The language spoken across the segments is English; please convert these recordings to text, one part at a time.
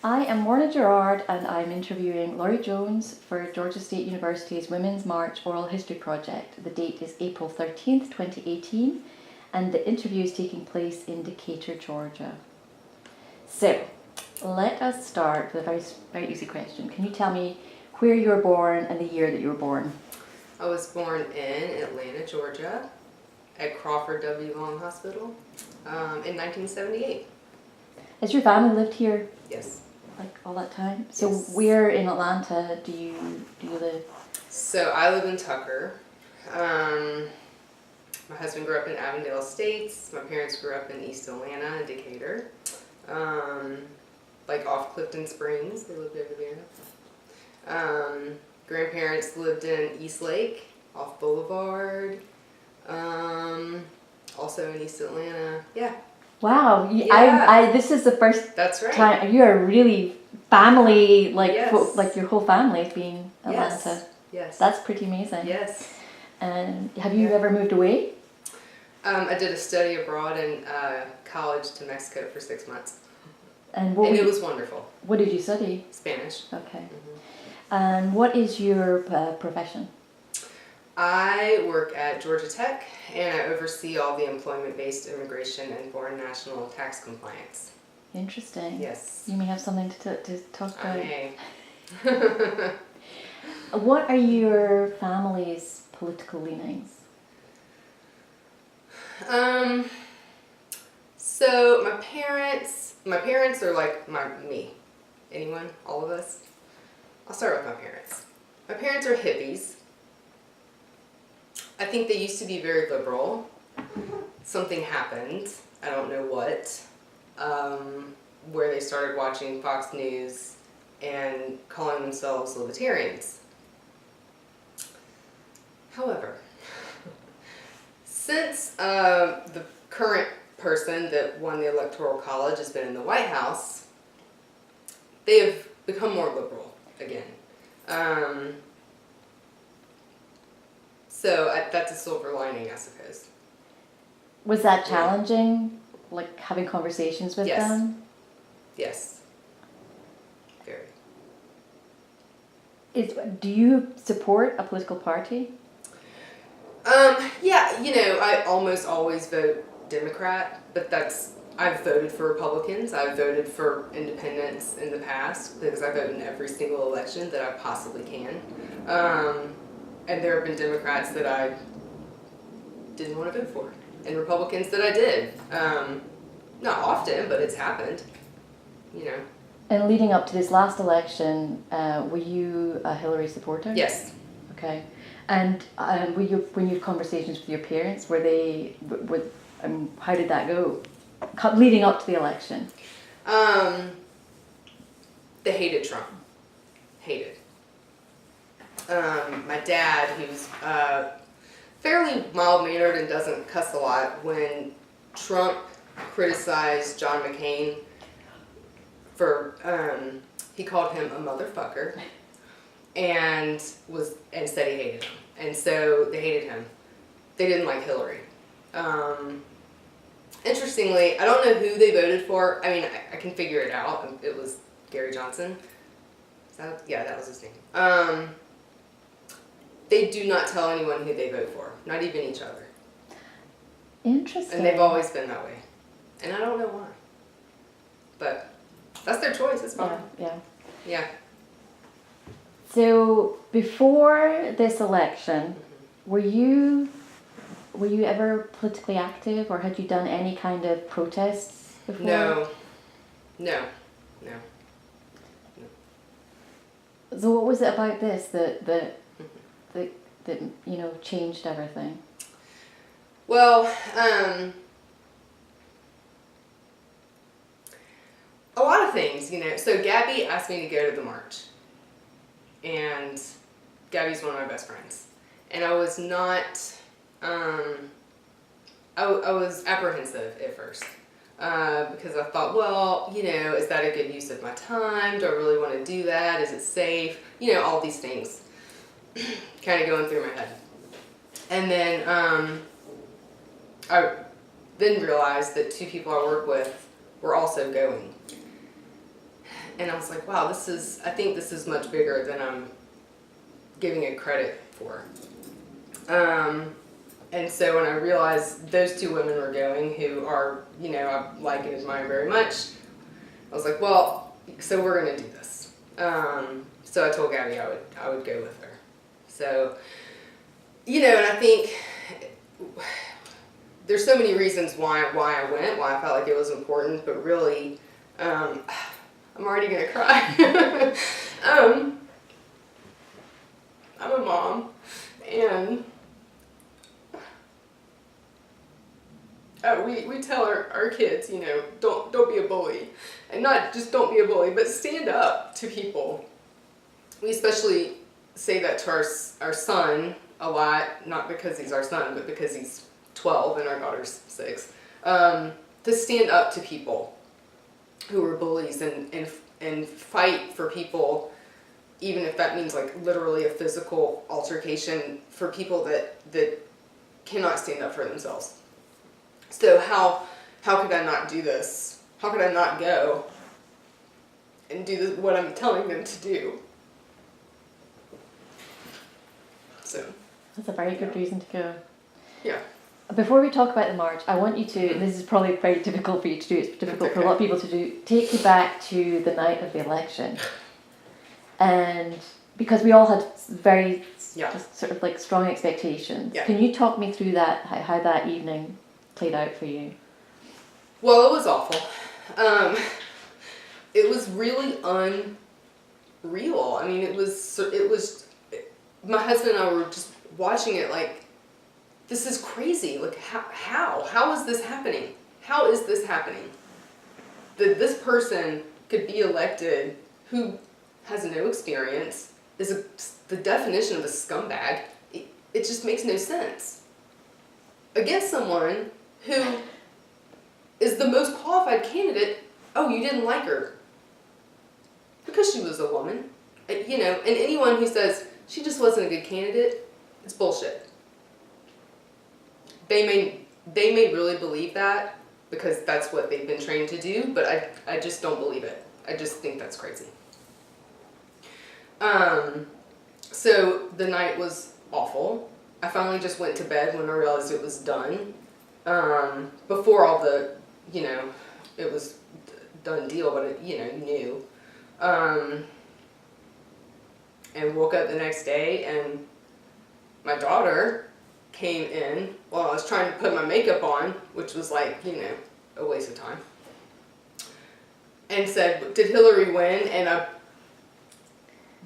I am Morna Gerard and I'm interviewing Laurie Jones for Georgia State University's Women's March Oral History Project. The date is April 13th, 2018, and the interview is taking place in Decatur, Georgia. So, let us start with a very easy question. Can you tell me where you were born and the year that you were born? I was born in Atlanta, Georgia, at Crawford W. Long Hospital in 1978. Has your family lived here Yes. like all that time? So Yes. where in Atlanta do you live? So I live in Tucker. My husband grew up in Avondale Estates. My parents grew up in East Atlanta and Decatur. Like off Clifton Springs, they lived over there. Grandparents lived in East Lake, off Boulevard. Also in East Atlanta. Yeah. Wow, Yeah. this is the first That's right. time you are really family, like Yes. like your whole family being Atlanta. Yes. Yes. That's pretty amazing. Yes. And have you Yeah. ever moved away? I did a study abroad in college to Mexico for 6 months. And And it was wonderful. what did you study? Spanish. Okay. Mhm. And what is your profession? I work at Georgia Tech and I oversee all the employment-based immigration and foreign national tax compliance. Interesting. Yes. You may have something to talk I about. may. What are your family's political leanings? So my parents are like me. Anyone? All of us? I'll start with my parents. My parents are hippies. I think they used to be very liberal. Something happened, I don't know what, where they started watching Fox News and calling themselves libertarians. However, since the current person that won the Electoral College has been in the White House, they have become more liberal again. So that's a silver lining, I suppose. Was that challenging, like having conversations with Yes. them? Yes. Very. Do you support a political party? Yeah, I almost always vote Democrat, but I've voted for Republicans. I've voted for independents in the past because I vote in every single election that I possibly can. And there have been Democrats that I didn't want to vote for, and Republicans that I did. Not often, but it's happened. And leading up to this last election, were you a Hillary supporter? Yes. Okay. And when you had conversations with your parents, how did that go? Leading up to the election. They hated Trump. Hated. My dad, who's fairly mild-mannered and doesn't cuss a lot, when Trump criticized John McCain for, he called him a motherfucker and said he hated him. And so they hated him. They didn't like Hillary. Interestingly, I don't know who they voted for. I mean, I can figure it out. It was Gary Johnson. Yeah, that was his name. They do not tell anyone who they vote for, not even each other. Interesting. And they've always been that way. And I don't know why. But that's their choice, it's fine. Yeah. So before this election, were you ever politically active, or had you done any kind of protests before? No. So what was it about this that changed everything? Well, a lot of things, So Gabby asked me to go to the march. And Gabby's one of my best friends. And I was not, I was apprehensive at first. Because I thought, well, is that a good use of my time? Do I really want to do that? Is it safe? All these things kind of going through my head. And then I then realized that two people I work with were also going. and I was like, wow, I think this is much bigger than I'm giving it credit for. And so when I realized those two women were going, who are, I like and admire very much, I was like, well, so we're going to do this. So I told Gabby I would go with her. So, and I think there's so many reasons why I went, why I felt like it was important, but really, I'm already going to cry. I'm a mom, and we tell our kids, don't be a bully. And not just don't be a bully, but stand up to people. We especially say that to our son a lot, not because he's our son, but because he's 12 and our daughter's 6, to stand up to people who are bullies and fight for people, even if that means like literally a physical altercation, for people that cannot stand up for themselves. So how could I not do this? How could I not go and do this, what I'm telling them to do? So That's a very good reason to go. Yeah. Before we talk about the march, I want you to, and this is probably very difficult for you to do, it's difficult for a lot of people to do, take you back to the night of the election. And because we all had very sort of like strong expectations. Yeah. Can you talk me through that, how that evening played out for you? Well, it was awful. It was really unreal. I mean, it was, my husband and I were just watching it like, this is crazy. Like, how is this happening? How is this happening? That this person could be elected who has no experience, is the definition of a scumbag. It just makes no sense. Against someone who is the most qualified candidate, oh, you didn't like her. Because she was a woman. And anyone who says she just wasn't a good candidate, it's bullshit. They may really believe that because that's what they've been trained to do, but I just don't believe it. I just think that's crazy. So the night was awful. I finally just went to bed when I realized it was done. Before all the, it was done deal, but you knew. And woke up the next day and my daughter came in while I was trying to put my makeup on, which was like, a waste of time. And said, did Hillary win? And I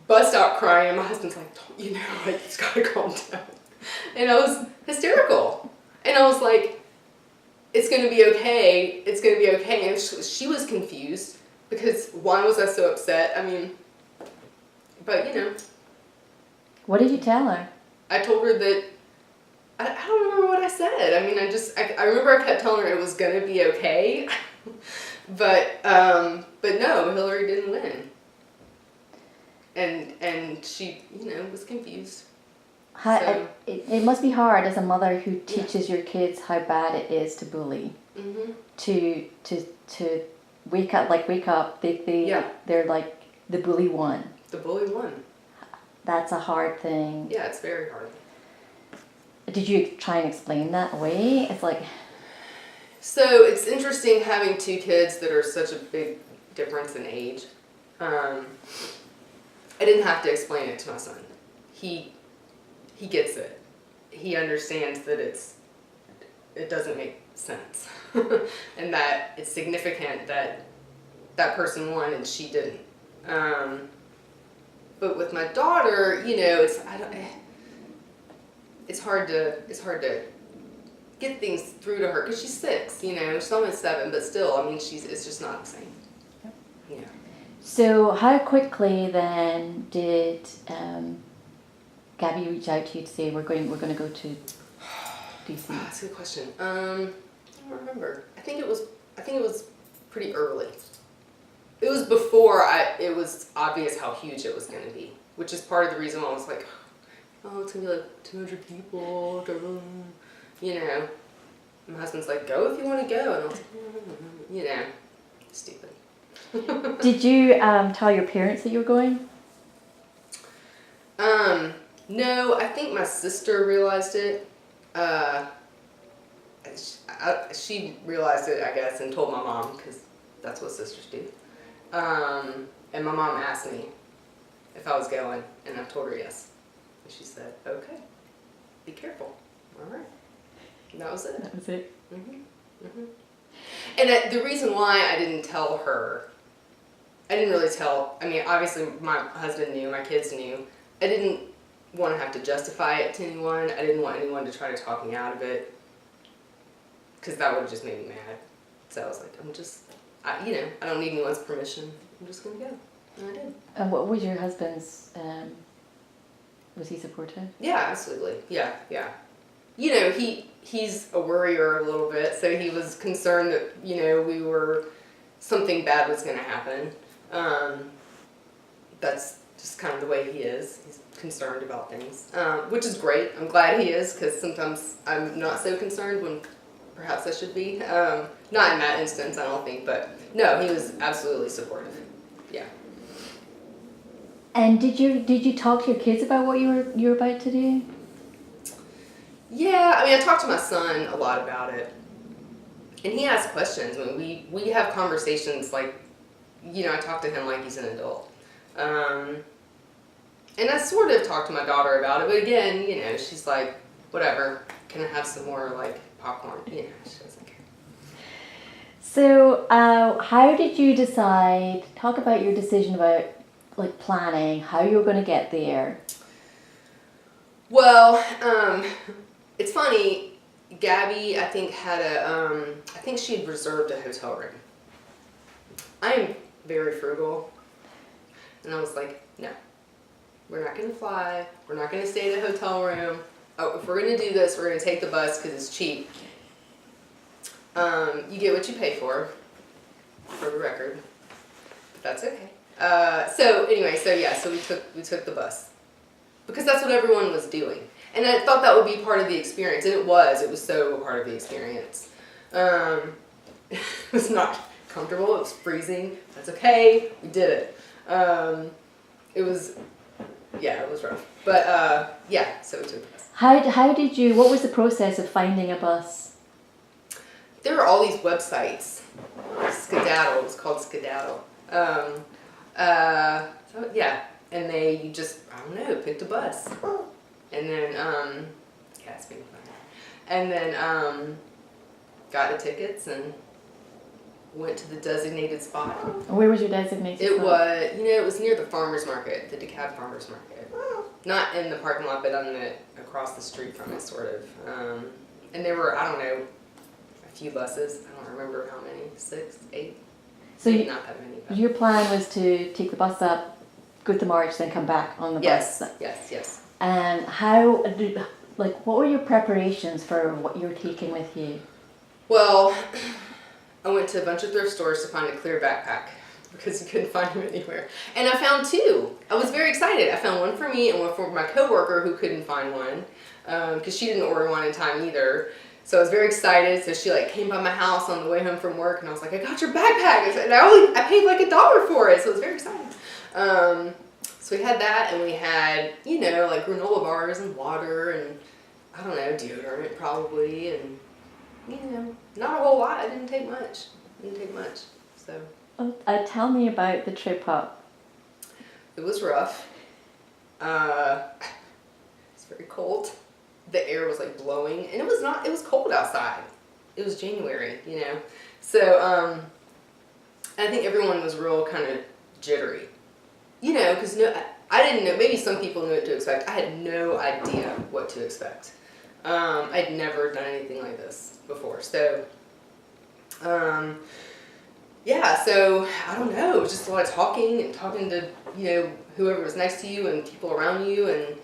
bust out crying and my husband's like, you just gotta calm down. And I was hysterical. And I was like, it's gonna be okay, it's gonna be okay. And she was confused because why was I so upset? I mean, but What did you tell her? I told her that, I don't remember what I said. I mean, I remember I kept telling her it was gonna be okay. But no, Hillary didn't win. And she, was confused. It must be hard as a mother who teaches your kids how bad it is to bully. Mm-hmm. To wake up. They're like the bully won. The bully won. That's a hard thing. Yeah, it's very hard. Did you try and explain that away? It's like. So it's interesting having two kids that are such a big difference in age. I didn't have to explain it to my son. He gets it. He understands that it doesn't make sense. And that it's significant that that person won and she didn't. But with my daughter, it's hard to get things through to her because she's 6, she's almost 7, but still, I mean, it's just not the same. Yeah. So how quickly then did Gabby reach out to you to say we're going to go to DC? That's a good question. I don't remember. I think it was pretty early. It was before it was obvious how huge it was going to be, which is part of the reason why I was like, oh, it's going to be like 200 people. My husband's like, go if you want to go. And I was like, stupid. Did you tell your parents that you were going? No, I think my sister realized it. She realized it, I guess, and told my mom, because that's what sisters do. And my mom asked me if I was going, and I told her yes. And she said, okay, be careful. All right. And that was it. That was it. And the reason why I didn't tell her, I didn't really tell, I mean, obviously my husband knew, my kids knew. I didn't want to have to justify it to anyone. I didn't want anyone to try to talk me out of it, because that would have just made me mad. So I was like, I don't need anyone's permission. I'm just going to go. And I did. And what was your husband's, was he supportive? Yeah, absolutely. Yeah. He's a worrier a little bit, so he was concerned that, something bad was going to happen. That's just kind of the way he is. He's concerned about things, which is great. I'm glad he is, because sometimes I'm not so concerned when perhaps I should be. Not in that instance, I don't think, but no, he was absolutely supportive. Yeah. And did you talk to your kids about what you were about to do? Yeah, I mean, I talked to my son a lot about it, and he asks questions. I mean, we have conversations like, I talk to him like he's an adult. And I sort of talked to my daughter about it, but again, she's like, whatever, can I have some more, like, popcorn? She doesn't care. So, how did you decide, talk about your decision about, like, planning, how you were going to get there? Well, it's funny, Gabby, I think, I think she had reserved a hotel room. I am very frugal, and I was like, no, we're not going to fly, we're not going to stay in a hotel room. Oh, if we're going to do this, we're going to take the bus because it's cheap. You get what you pay for the record, but that's okay. So we took the bus, because that's what everyone was doing. And I thought that would be part of the experience, and it was so a part of the experience. It was not comfortable, it was freezing, that's okay, we did it. It was rough, but so we took the bus. What was the process of finding a bus? There were all these websites, Skedaddle, it was called Skedaddle. And you just, I don't know, picked a bus. And then, it's being funny. And then, got the tickets and went to the designated spot. Where was your designated spot? It was near the farmer's market, the DeKalb farmer's market. Not in the parking lot, but across the street from it, sort of. And there were, I don't know, a few buses. I don't remember how many, 6, 8. So not that many. But. Your plan was to take the bus up, go to the march, then come back on the bus. Yes. And what were your preparations for what you were taking with you? Well, I went to a bunch of thrift stores to find a clear backpack, because you couldn't find them anywhere. And I found 2. I was very excited. I found one for me and one for my coworker who couldn't find one, because she didn't order one in time either. So I was very excited. So she came by my house on the way home from work, and I was like, I got your backpack. And I paid like $1 for it. So it was very exciting. So we had that, and we had, granola bars and water and, I don't know, deodorant probably, and, not a whole lot. I didn't take much. So. Tell me about the trip up. It was rough. It's very cold. The air was blowing, and it was cold outside. It was January, So, I think everyone was real kind of jittery. Because I didn't know, maybe some people knew what to expect. I had no idea what to expect. I'd never done anything like this before. So, so I don't know, it was just a lot of talking to, whoever was next to you and people around you, and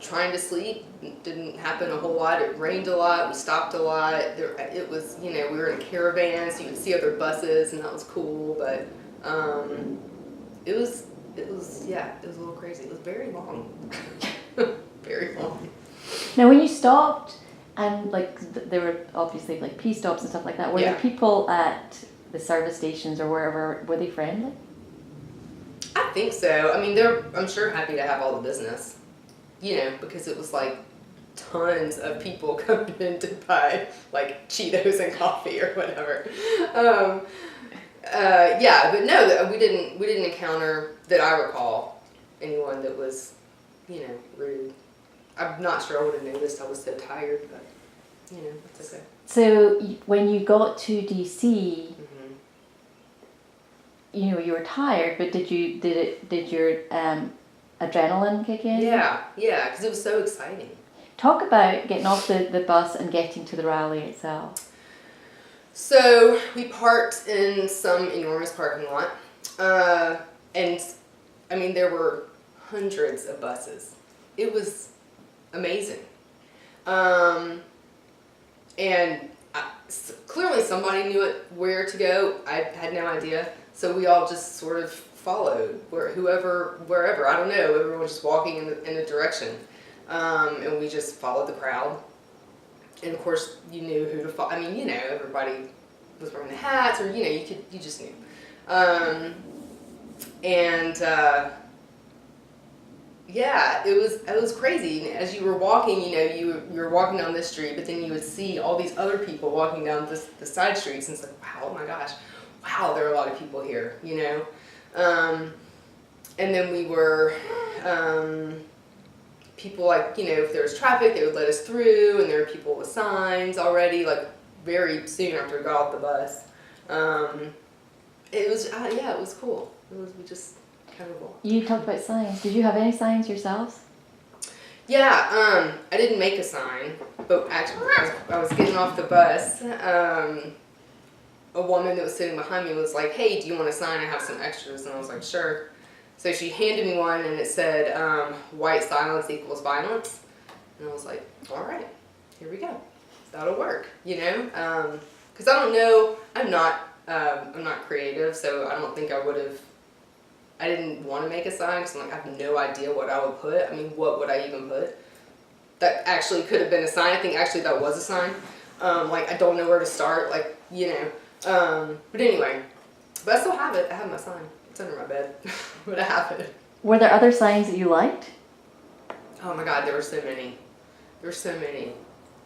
trying to sleep. It didn't happen a whole lot. It rained a lot. We stopped a lot. It was, we were in a caravan, so you could see other buses, and that was cool, but it was a little crazy. It was very long. Very long. Now, when you stopped, and there were obviously P stops and stuff like that, were there people at the service stations or wherever, were they friendly? I think so. I mean, they're, I'm sure, happy to have all the business, you know, because it was like tons of people coming in to buy like Cheetos and coffee or whatever. Yeah, but no, we didn't encounter, that I recall, anyone that was, you know, rude. I'm not sure I would have noticed. I was so tired, but you know, that's okay. So when you got to DC, Mm-hmm. you know, you were tired, but did your adrenaline kick in? Yeah, because it was so exciting. Talk about getting off the bus and getting to the rally itself. So we parked in some enormous parking lot, and I mean, there were hundreds of buses. It was amazing. And clearly somebody knew where to go. I had no idea. So we all just sort of followed wherever. I don't know. Everyone was just walking in a direction. And we just followed the crowd. And of course, you knew who to follow. I mean, you know, everybody was wearing the hats, or, you know, you just knew. Yeah, it was crazy. As you were walking, you know, you were walking down this street, but then you would see all these other people walking down the side streets, and it's like, wow, oh my gosh, wow, there are a lot of people here, you know. And then we were, people, like, you know, if there was traffic, they would let us through, and there were people with signs already, like, very soon after we got off the bus. It was, yeah, it was cool. We just kind of walked. You talked about signs. Did you have any signs yourselves? Yeah, I didn't make a sign, but actually, I was getting off the bus. A woman that was sitting behind me was like, "Hey, do you want a sign? I have some extras." And I was like, "Sure." So she handed me one, and it said, "White silence equals violence." And I was like, "All right, here we go. That'll work," you know? Because I don't know, I'm not creative, so I don't think I would have. I didn't want to make a sign because I'm like, I have no idea what I would put. I mean, what would I even put? That actually could have been a sign. I think actually that was a sign. Like, I don't know where to start, like, you know. But anyway, but I still have it. I have my sign. It's under my bed, but I have it. Were there other signs that you liked? Oh my God, there were so many. There were so many.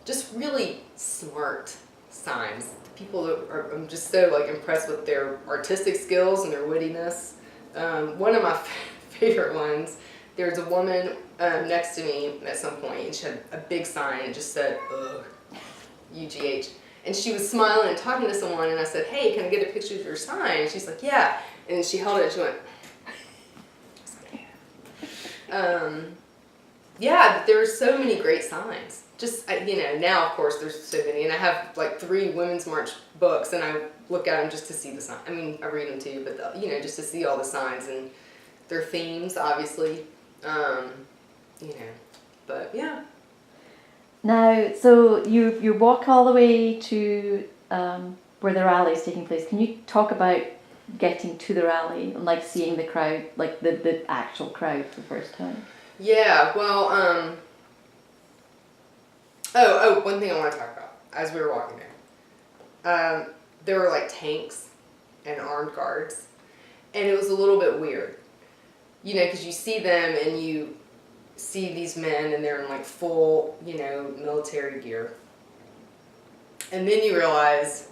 Just really smart signs. People are, I'm just so, like, impressed with their artistic skills and their wittiness. One of my favorite ones, there was a woman next to me at some point, and she had a big sign, and it just said, "Ugh, UGH." And she was smiling and talking to someone, and I said, "Hey, can I get a picture of your sign?" And she's like, "Yeah." And she held it, and she went, yeah, there are so many great signs. Just, you know, now, of course, there's so many, and I have, like, 3 Women's March books, and I look at them just to see the sign. I mean, I read them too, but, you know, just to see all the signs and their themes, obviously, you know, but, yeah. Now, so you walk all the way to where the rally is taking place. Can you talk about getting to the rally and, like, seeing the crowd, like the actual crowd for the first time? Yeah, well, one thing I want to talk about as we were walking there were, like, tanks and armed guards, and it was a little bit weird, you know, because you see them and you see these men and they're in, like, full, you know, military gear, and then you realize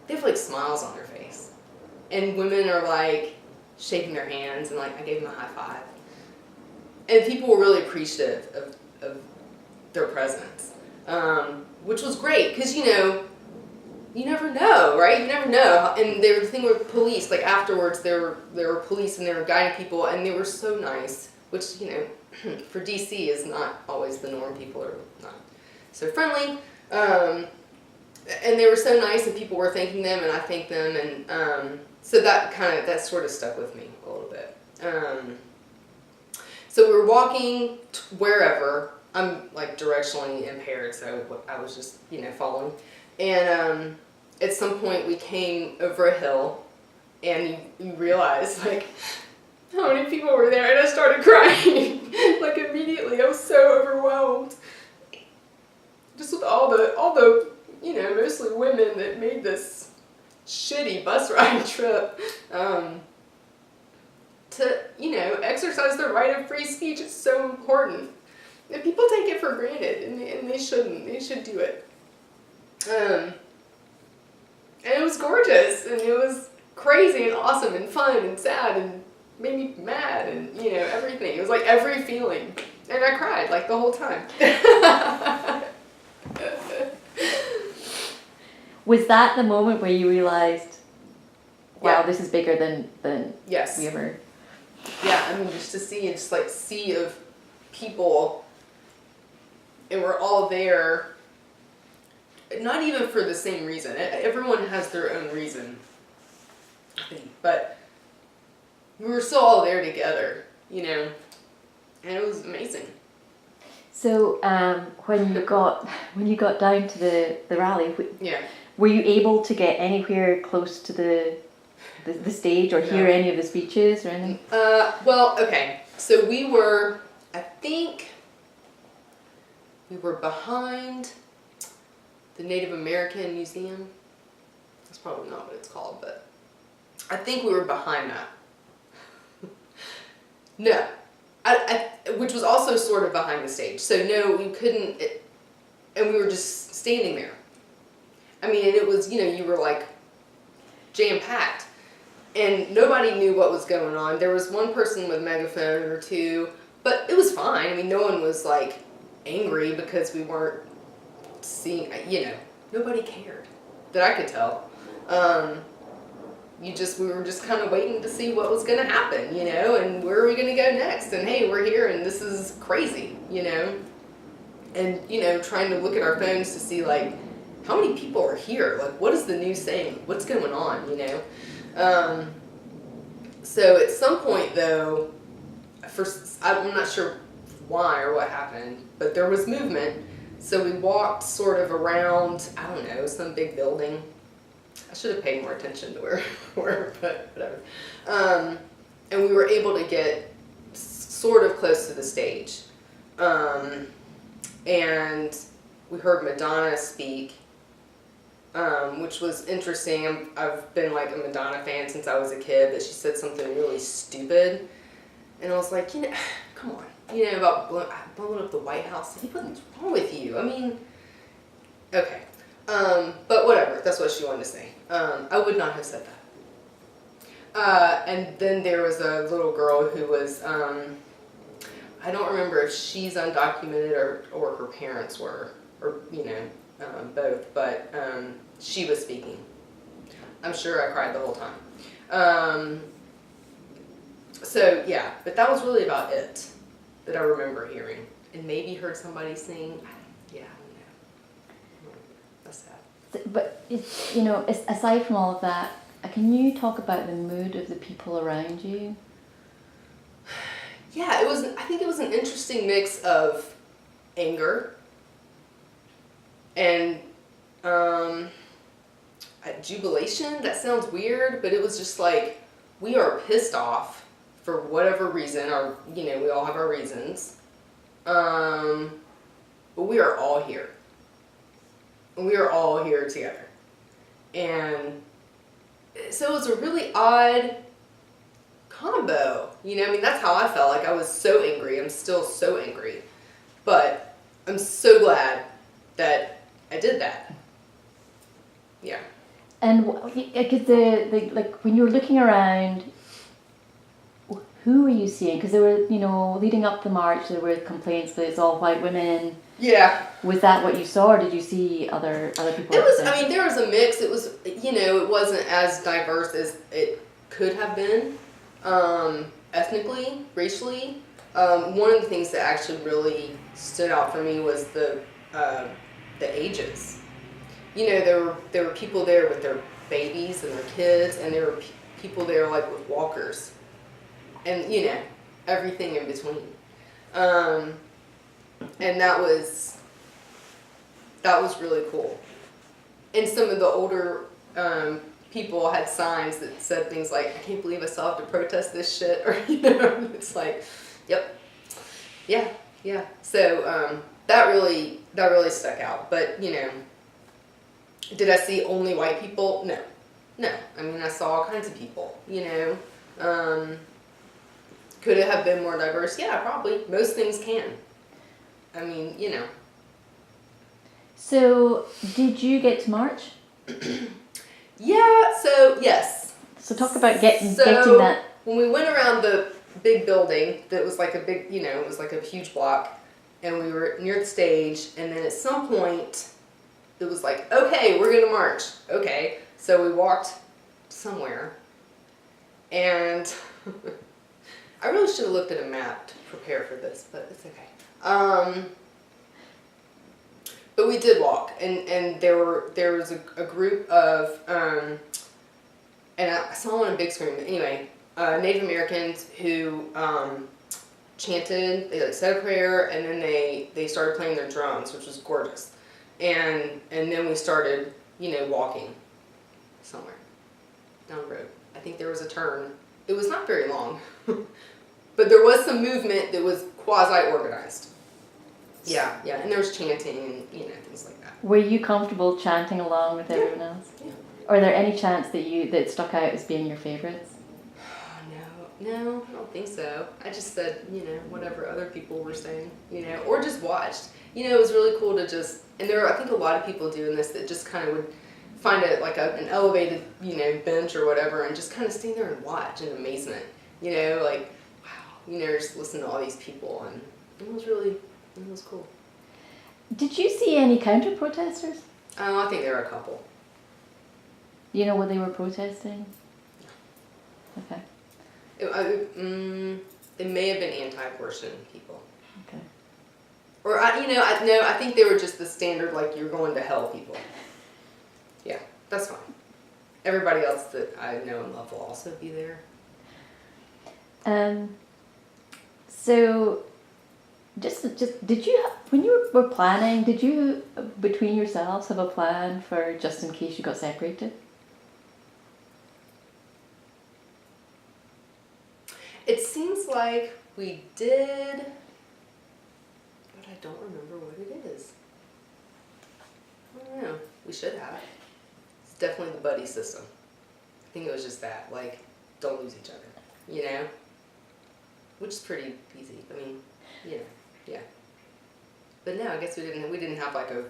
they have, like, smiles on their face, and women are, like, shaking their hands, and, like, I gave them a high five, and people were really appreciative of their presence, which was great, because, you know, you never know, right? You never know. And there was the thing with police, like, afterwards there were police and they were guiding people, and they were so nice, which, you know, for DC is not always the norm. People are not so friendly, and they were so nice, and people were thanking them, and I thanked them, and so that sort of stuck with me a little bit. So we were walking wherever. I'm, like, directionally impaired, so I was just, you know, following. And at some point we came over a hill, and you realize, like, how many people were there, and I started crying. Like, immediately. I was so overwhelmed. Just with all the, you know, mostly women that made this shitty bus ride trip, to, exercise their right of free speech is so important. And people take it for granted, and they shouldn't. They should do it. And it was gorgeous, and it was crazy and awesome and fun and sad and made me mad and, everything. It was like every feeling. And I cried like the whole time. Was that the moment where you realized, wow, Yeah. this is bigger than Yes. we ever... Yeah, I mean, just to see just like sea of people, and we're all there, not even for the same reason. Everyone has their own reason, I think, but we were still all there together, and it was amazing. So when you got down to the rally, Yeah. were you able to get anywhere close to the stage or hear No. any of the speeches or anything? Well, okay. So I think we were behind the Native American Museum. That's probably not what it's called, but I think we were behind that. No. Which was also sort of behind the stage. So no, we couldn't, and we were just standing there. I mean, and it was, you were like jam-packed. And nobody knew what was going on. There was one person with a megaphone or two, but it was fine. I mean, no one was like angry because we weren't seeing, nobody cared that I could tell. We were just kind of waiting to see what was going to happen, and where are we going to go next? And hey, we're here and this is crazy, and, trying to look at our phones to see like, how many people are here? Like, what is the news saying? What's going on, So at some point though, I'm not sure why or what happened, but there was movement. So we walked sort of around, I don't know, some big building. I should have paid more attention to where we were, but whatever. And we were able to get sort of close to the stage. And we heard Madonna speak, which was interesting. I've been like a Madonna fan since I was a kid, but she said something really stupid. And I was like, come on. About blowing up the White House. What's wrong with you? I mean, okay. But whatever. That's what she wanted to say. I would not have said that. And then there was a little girl who was, I don't remember if she's undocumented or her parents were, or, both, but she was speaking. I'm sure I cried the whole time. So, yeah, but that was really about it that I remember hearing. And maybe heard somebody sing. I don't know. That's sad. But, aside from all of that, can you talk about the mood of the people around you? Yeah, I think it was an interesting mix of anger and jubilation. That sounds weird, but it was just like, we are pissed off for whatever reason, we all have our reasons. But we are all here. We are all here together. And so it was a really odd combo. That's how I felt. Like, I was so angry. I'm still so angry. But I'm so glad that I did that. Yeah. And because when you were looking around, who were you seeing? Because there were, leading up the march, there were complaints that it's all white women. Yeah. Was that what you saw, or did you see other people? There was a mix. It was, it wasn't as diverse as it could have been, ethnically, racially. One of the things that actually really stood out for me was the ages. There were people there with their babies and their kids, and there were people there like with walkers, and everything in between. And that was really cool. And some of the older people had signs that said things like, "I can't believe I still have to protest this shit," or it's like, yep, yeah. So that really stuck out. But did I see only white people? No. No. I mean, I saw all kinds of people, Could it have been more diverse? Yeah, probably. Most things can. I mean, So, did you get to march? Yeah, so, yes. So talk about getting So, that. when we went around the big building that was like a big, it was like a huge block, and we were near the stage, and then at some point, it was like, okay, we're gonna march. Okay. So we walked somewhere, and I really should have looked at a map to prepare for this, but it's okay. But we did walk, and there was a group of, and I saw on a big screen, but anyway, Native Americans who chanted, they like said a prayer, and then they started playing their drums, which was gorgeous. And then we started, walking somewhere down the road. I think there was a turn. It was not very long, but there was some movement that was quasi-organized. Yeah, and there was chanting and, things like that. Were you comfortable chanting along with everyone else? Yeah. Are there any chants that stuck out as being your favourites? No, I don't think so. I just said, whatever other people were saying, or just watched. It was really cool to just, and there were, I think, a lot of people doing this that just kind of would find an elevated, bench or whatever, and just kind of stand there and watch in amazement. Like, wow, just listen to all these people, and it was cool. Did you see any counter-protesters? I think there were a couple. You know what they were protesting? Okay. It may have been anti-abortion people. Okay. Or, I think they were just the standard, like, you're going to hell people. Yeah, that's fine. Everybody else that I know and love will also be there. So, just did you, when you were planning, did you, between yourselves, have a plan for just in case you got separated? It seems like we did, but I don't remember what it is. I don't know. We should have. It's definitely the buddy system. I think it was just that, like, don't lose each other, Which is pretty easy. I mean, yeah. But no, I guess we didn't have like a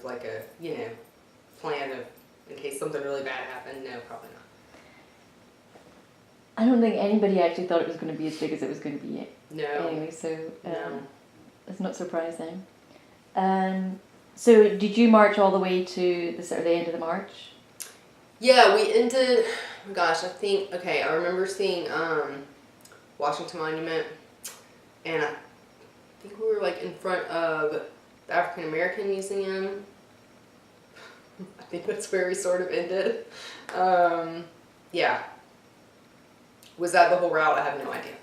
plan of in case something really bad happened. No, probably not. I don't think anybody actually thought it was going to be as big as it was going to be. No. Anyway, so No. it's not surprising. So did you march all the way to the sort of the end of the march? Yeah, we ended. Oh gosh, I remember seeing Washington Monument, and I think we were like in front of the African American Museum. I think that's where we sort of ended. Yeah. Was that the whole route? I have no idea.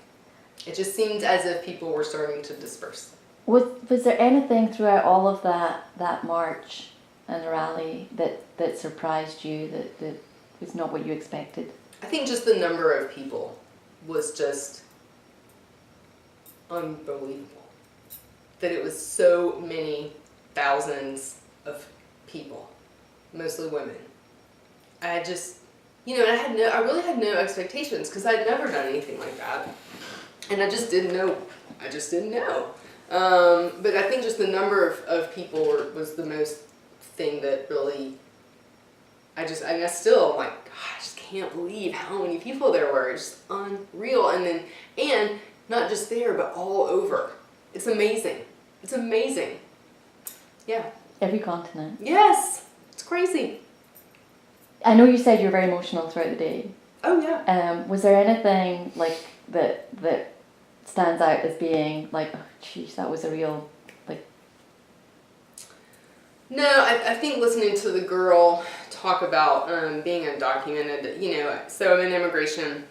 It just seemed as if people were starting to disperse. Was there anything throughout all of that march and the rally that surprised you, that was not what you expected? I think just the number of people was just unbelievable. That it was so many thousands of people, mostly women. I just, I really had no expectations because I'd never done anything like that. And I just didn't know. But I think just the number of people was the most thing that really, I still, I'm like, God, I just can't believe how many people there were. It's unreal. And not just there, but all over. It's amazing. Yeah. Every continent. Yes. It's crazy. I know you said you were very emotional throughout the day. Oh, yeah. Was there anything like that stands out as being like, oh, geez, that was a real, like... No, I think listening to the girl talk about being undocumented, so I'm in immigration.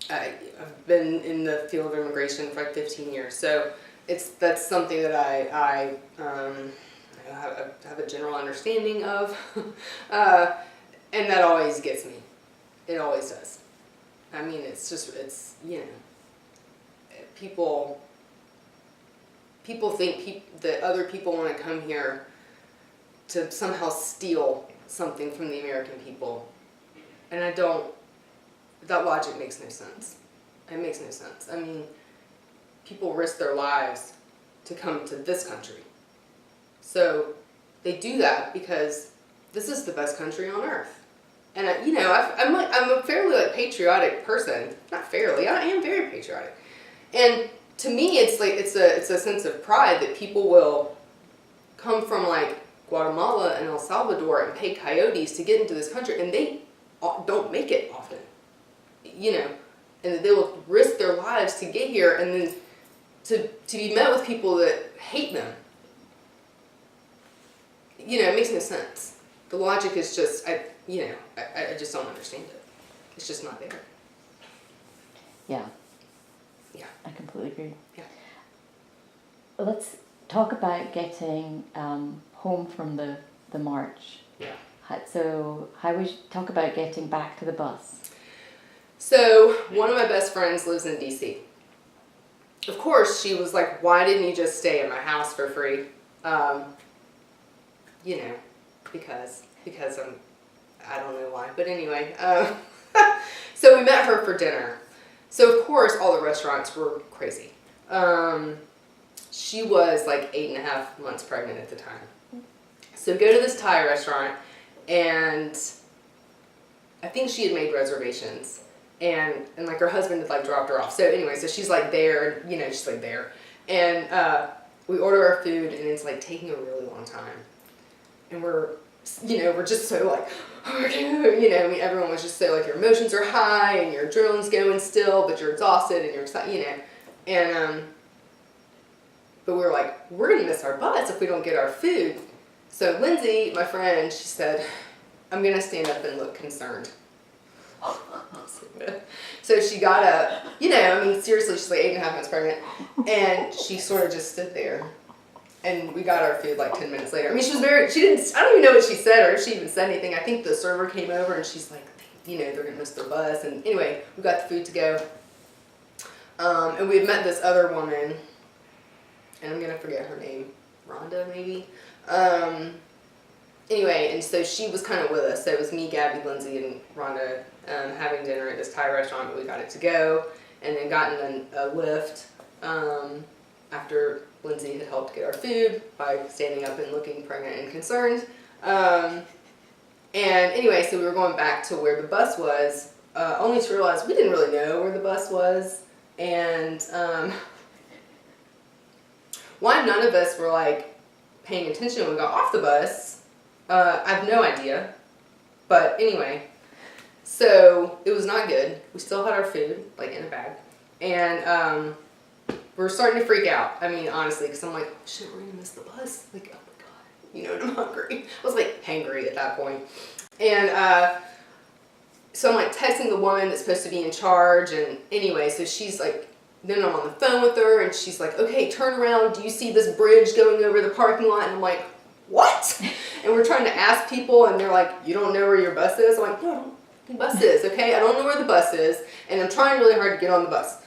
I've been in the field of immigration for like 15 years, so that's something that I have a general understanding of, and that always gets me. It always does. I mean, it's people think that other people want to come here to somehow steal something from the American people. And I don't, that logic makes no sense. It makes no sense. I mean, people risk their lives to come to this country. So they do that because this is the best country on earth. And I'm a fairly like patriotic person. Not fairly, I am very patriotic. And to me, it's like it's a sense of pride that people will come from like Guatemala and El Salvador and pay coyotes to get into this country, and they don't make it often, and they will risk their lives to get here, and then to be met with people that hate them. It makes no sense. The logic is just, I just don't understand it. It's just not there. Yeah. Yeah. I completely agree. Yeah. Let's talk about getting home from the march. Yeah. So how would you talk about getting back to the bus? So one of my best friends lives in DC. Of course, she was like, "Why didn't you just stay at my house for free?" Because I don't know why, but anyway. So we met her for dinner. So of course, all the restaurants were crazy. She was like 8.5 months pregnant at the time. So we go to this Thai restaurant, and I think she had made reservations, and like her husband had like dropped her off. So anyway, so she's like there, she's like there, and we order our food, and it's like taking a really long time, and we're just so like, everyone was just so like your emotions are high and your adrenaline's going still, but you're exhausted and you're excited, and but we were like, we're gonna miss our bus if we don't get our food. So Lindsay, my friend, she said, "I'm gonna stand up and look concerned." So she got up, seriously, she's like 8.5 months pregnant, and she sort of just stood there, and we got our food like 10 minutes later. I mean, I don't even know what she said or if she even said anything. I think the server came over and she's like, they're gonna miss their bus, and anyway, we got the food to go. And we had met this other woman, and I'm gonna forget her name, Rhonda maybe. Anyway, and so she was kind of with us. So it was me, Gabby, Lindsay, and Rhonda having dinner at this Thai restaurant, but we got it to go, and then gotten a lift after Lindsay had helped get our food by standing up and looking pregnant and concerned. And anyway, so we were going back to where the bus was, only to realize we didn't really know where the bus was, and why none of us were like paying attention when we got off the bus, I have no idea. But anyway, so it was not good. We still had our food like in a bag, and we were starting to freak out. I mean, honestly, because I'm like, oh, shit, we're gonna miss the bus. Like, oh my god, and I'm hungry. I was like hangry at that point, and so I'm like texting the woman that's supposed to be in charge, and anyway, so she's like. Then I'm on the phone with her, and she's like, "Okay, turn around. Do you see this bridge going over the parking lot?" And I'm like, "What?" And we're trying to ask people, and they're like, "You don't know where your bus is?" I'm like, "No, I don't know where the bus is, okay? I don't know where the bus is, and I'm trying really hard to get on the bus."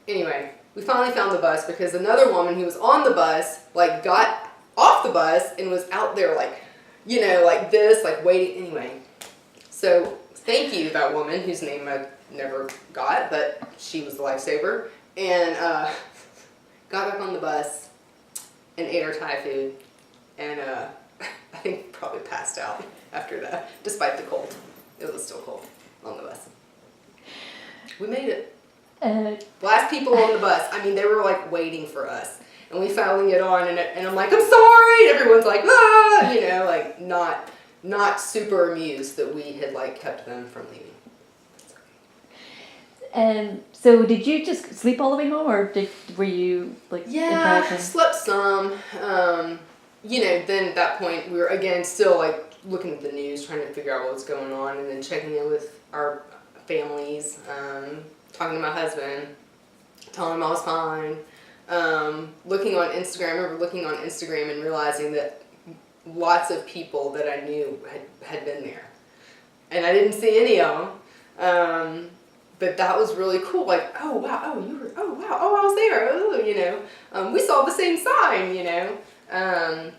Anyway, we finally found the bus because another woman who was on the bus, like, got off the bus and was out there, like, like this, like, waiting. Anyway, so thank you, that woman, whose name I never got, but she was the lifesaver. And got back on the bus and ate our Thai food, and I think probably passed out after that, despite the cold. It was still cold on the bus. We made it. Last people on the bus. I mean, they were like waiting for us, and we finally get on, and I'm like, "I'm sorry," and everyone's like, "Ah," like not super amused that we had like kept them from leaving. So did you just sleep all the way home, or were you like? Yeah, slept some. Then at that point we were again still like looking at the news, trying to figure out what was going on, and then checking in with our families, talking to my husband, telling him I was fine. Looking on Instagram, I remember looking on Instagram and realizing that lots of people that I knew had been there, and I didn't see any of them. But that was really cool. Like, oh wow, oh you were, oh wow, oh I was there. Oh, we saw the same sign.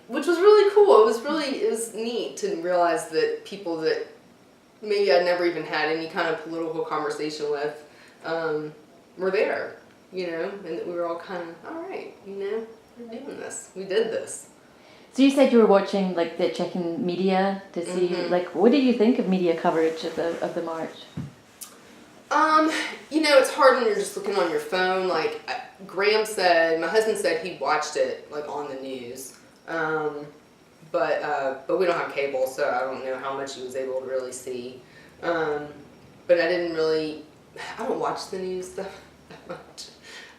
Which was really cool. It was neat to realize that people that maybe I'd never even had any kind of political conversation with, were there, you know, and we were all kind of, all right, you know, we're doing this. We did this. So you said you were watching, like, checking media to see, like, what did you think of media coverage of the march? You know, it's hard when you're just looking on your phone. Like, Graham said, my husband said he watched it, like, on the news. But we don't have cable, so I don't know how much he was able to really see. But I don't watch the news that much.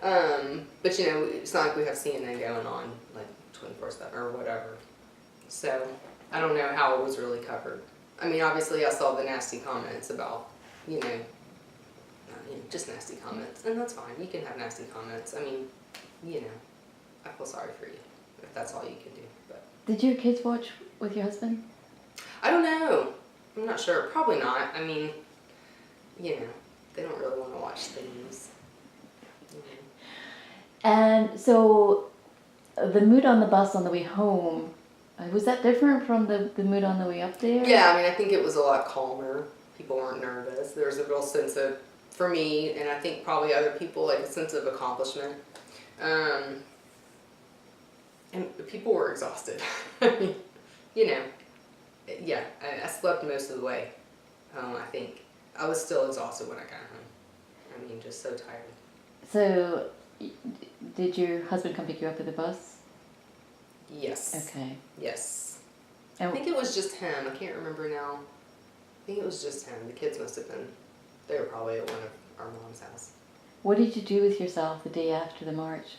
But, you know, it's not like we have CNN going on, like, 24/7 or whatever. So, I don't know how it was really covered. I mean, obviously I saw the nasty comments about, you know, just nasty comments, and that's fine. You can have nasty comments. I mean, you know, I feel sorry for you if that's all you can do. But Did your kids watch with your husband? I don't know. I'm not sure. Probably not. I mean, you know, they don't really want to watch the news. And so, the mood on the bus on the way home, was that different from the mood on the way up there? Yeah, I mean, I think it was a lot calmer. People weren't nervous. There was a real sense of, for me, and I think probably other people, like a sense of accomplishment. And people were exhausted. I mean, you know, yeah, I slept most of the way home, I think. I was still exhausted when I got home. I mean, just so tired. So, did your husband come pick you up at the bus? Yes. Okay. Yes. And I think it was just him. I can't remember now. I think it was just him. The kids must have been, they were probably at one of our mom's house. what did you do with yourself the day after the march?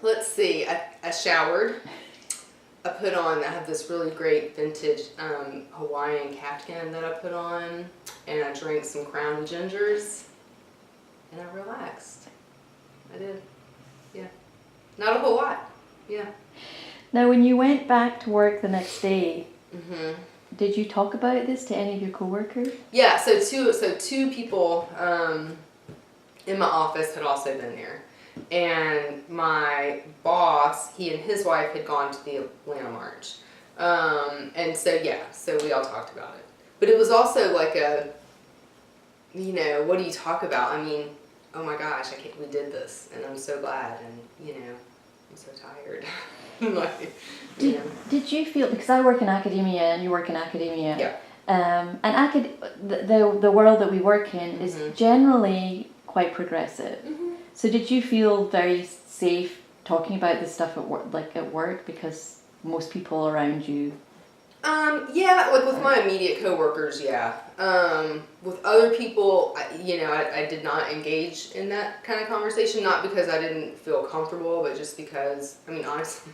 Let's see. I showered. I have this really great vintage Hawaiian caftan that I put on, and I drank some Crown Gingers, and I relaxed. I did. Yeah. Not a whole lot. Yeah. Now, when you went back to work the next day, Mhm. did you talk about this to any of your coworkers? Yeah. So two people in my office had also been there. And my boss, he and his wife had gone to the Atlanta March. And so, yeah, so we all talked about it. But it was also like a, you know, what do you talk about? I mean, oh my gosh, we did this, and I'm so glad, and, you know, I'm so tired. Like, you know. Did you feel, because I work in academia and you work in academia, Yeah. And the world that we work in is generally quite progressive. So did you feel very safe talking about this stuff at work, like at work, because most people around you? Yeah, like with my immediate coworkers, yeah. With other people, I did not engage in that kind of conversation, not because I didn't feel comfortable, but just because, I mean, honestly,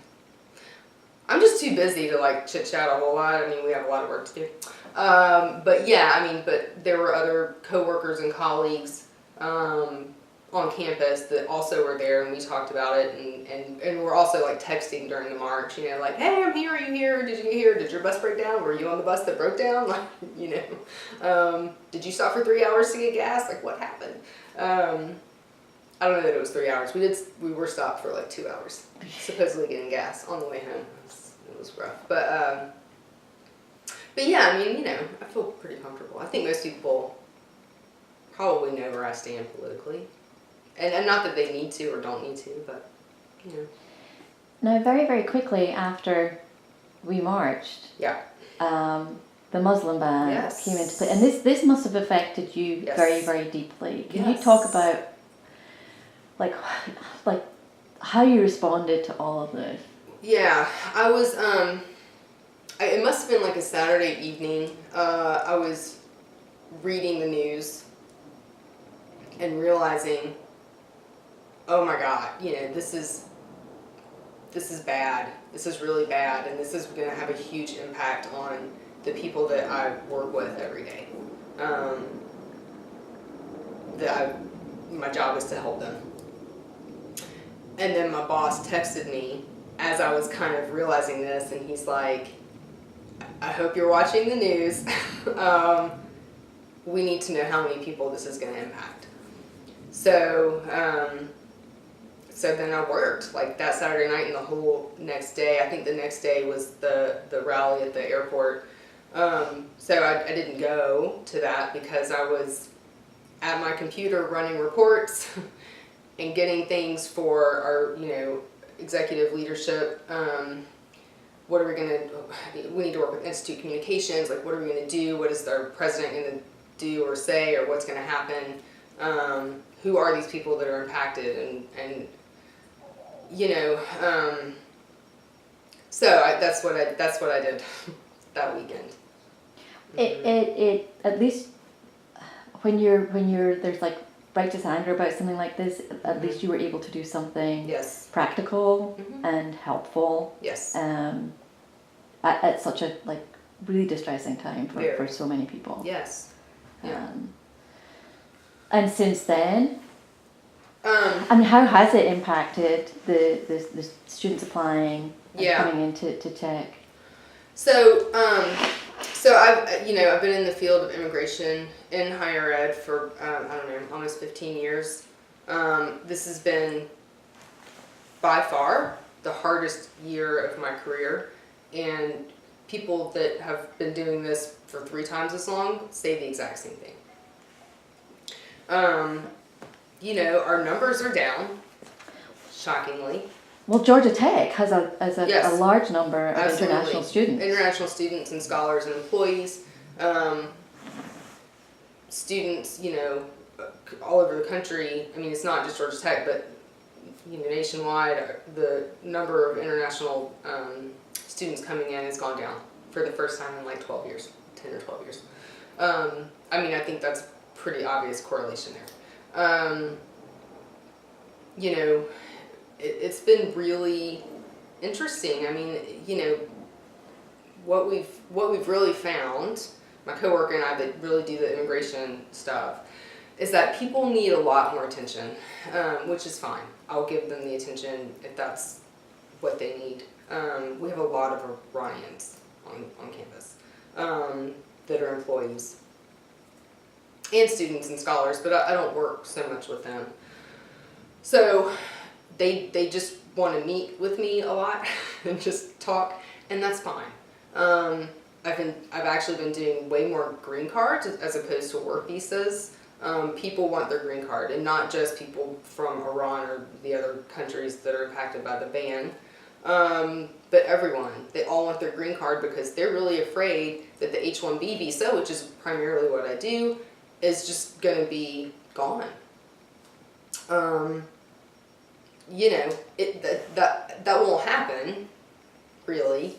I'm just too busy to like chit chat a whole lot. I mean, we have a lot of work to do. But yeah, I mean, but there were other coworkers and colleagues, on campus that also were there, and we talked about it, and we're also like texting during the march, you know, like, hey, I'm here, are you here? Did you get here? Did your bus break down? Were you on the bus that broke down? Like, you know, did you stop for 3 hours to get gas? Like, what happened? I don't know that it was 3 hours. We were stopped for like 2 hours, supposedly getting gas on the way home. It was rough, but yeah, I mean, you know, I feel pretty comfortable. I think most people probably know where I stand politically. And not that they need to or don't need to, but, you know. Now, very, very quickly after we marched, Yeah. The Muslim ban came into play. And this must have affected you very, very deeply. Can you talk about, like how you responded to all of this? Yeah, I was, it must have been like a Saturday evening. I was reading the news and realizing, oh my God, you know, this is bad. This is really bad, and this is going to have a huge impact on the people that I work with every day. My job is to help them. And then my boss texted me as I was kind of realizing this, and he's like, I hope you're watching the news. We need to know how many people this is going to impact. So then I worked like that Saturday night and the whole next day. I think the next day was the rally at the airport. So I didn't go to that because I was at my computer running reports and getting things for our, executive leadership. What are we we need to work with Institute Communications, like what are we going to do? What is our president going to do or say, or what's going to happen? Who are these people that are impacted? And so that's what I did that weekend. It at least when you're there's like righteous anger about something like this, at least you were able to do something Yes. practical and helpful. Yes. At such a like really distressing time for so many people. Yes. Yeah. And since then, I mean, how has it impacted the students applying and coming into Tech? So I've been in the field of immigration in higher ed for almost 15 years. This has been by far the hardest year of my career, and people that have been doing this for 3 times as long say the exact same thing. Our numbers are down, shockingly. Well, Georgia Tech has a Yes. large number of Absolutely. international students. International students and scholars and employees. Students, all over the country. I mean, it's not just Georgia Tech, but nationwide, the number of international students coming in has gone down for the first time in like 12 years, 10 or 12 years. I think that's pretty obvious correlation there. It's been really interesting. I mean, what we've really found, my coworker and I that really do the immigration stuff, is that people need a lot more attention, which is fine. I'll give them the attention if that's what they need. We have a lot of Iranians on campus that are employees and students and scholars, but I don't work so much with them. So they just want to meet with me a lot and just talk, and that's fine. I've actually been doing way more green cards as opposed to work visas. People want their green card, and not just people from Iran or the other countries that are impacted by the ban, but everyone. They all want their green card because they're really afraid that the H-1B visa, which is primarily what I do, is just going to be gone. That won't happen, really,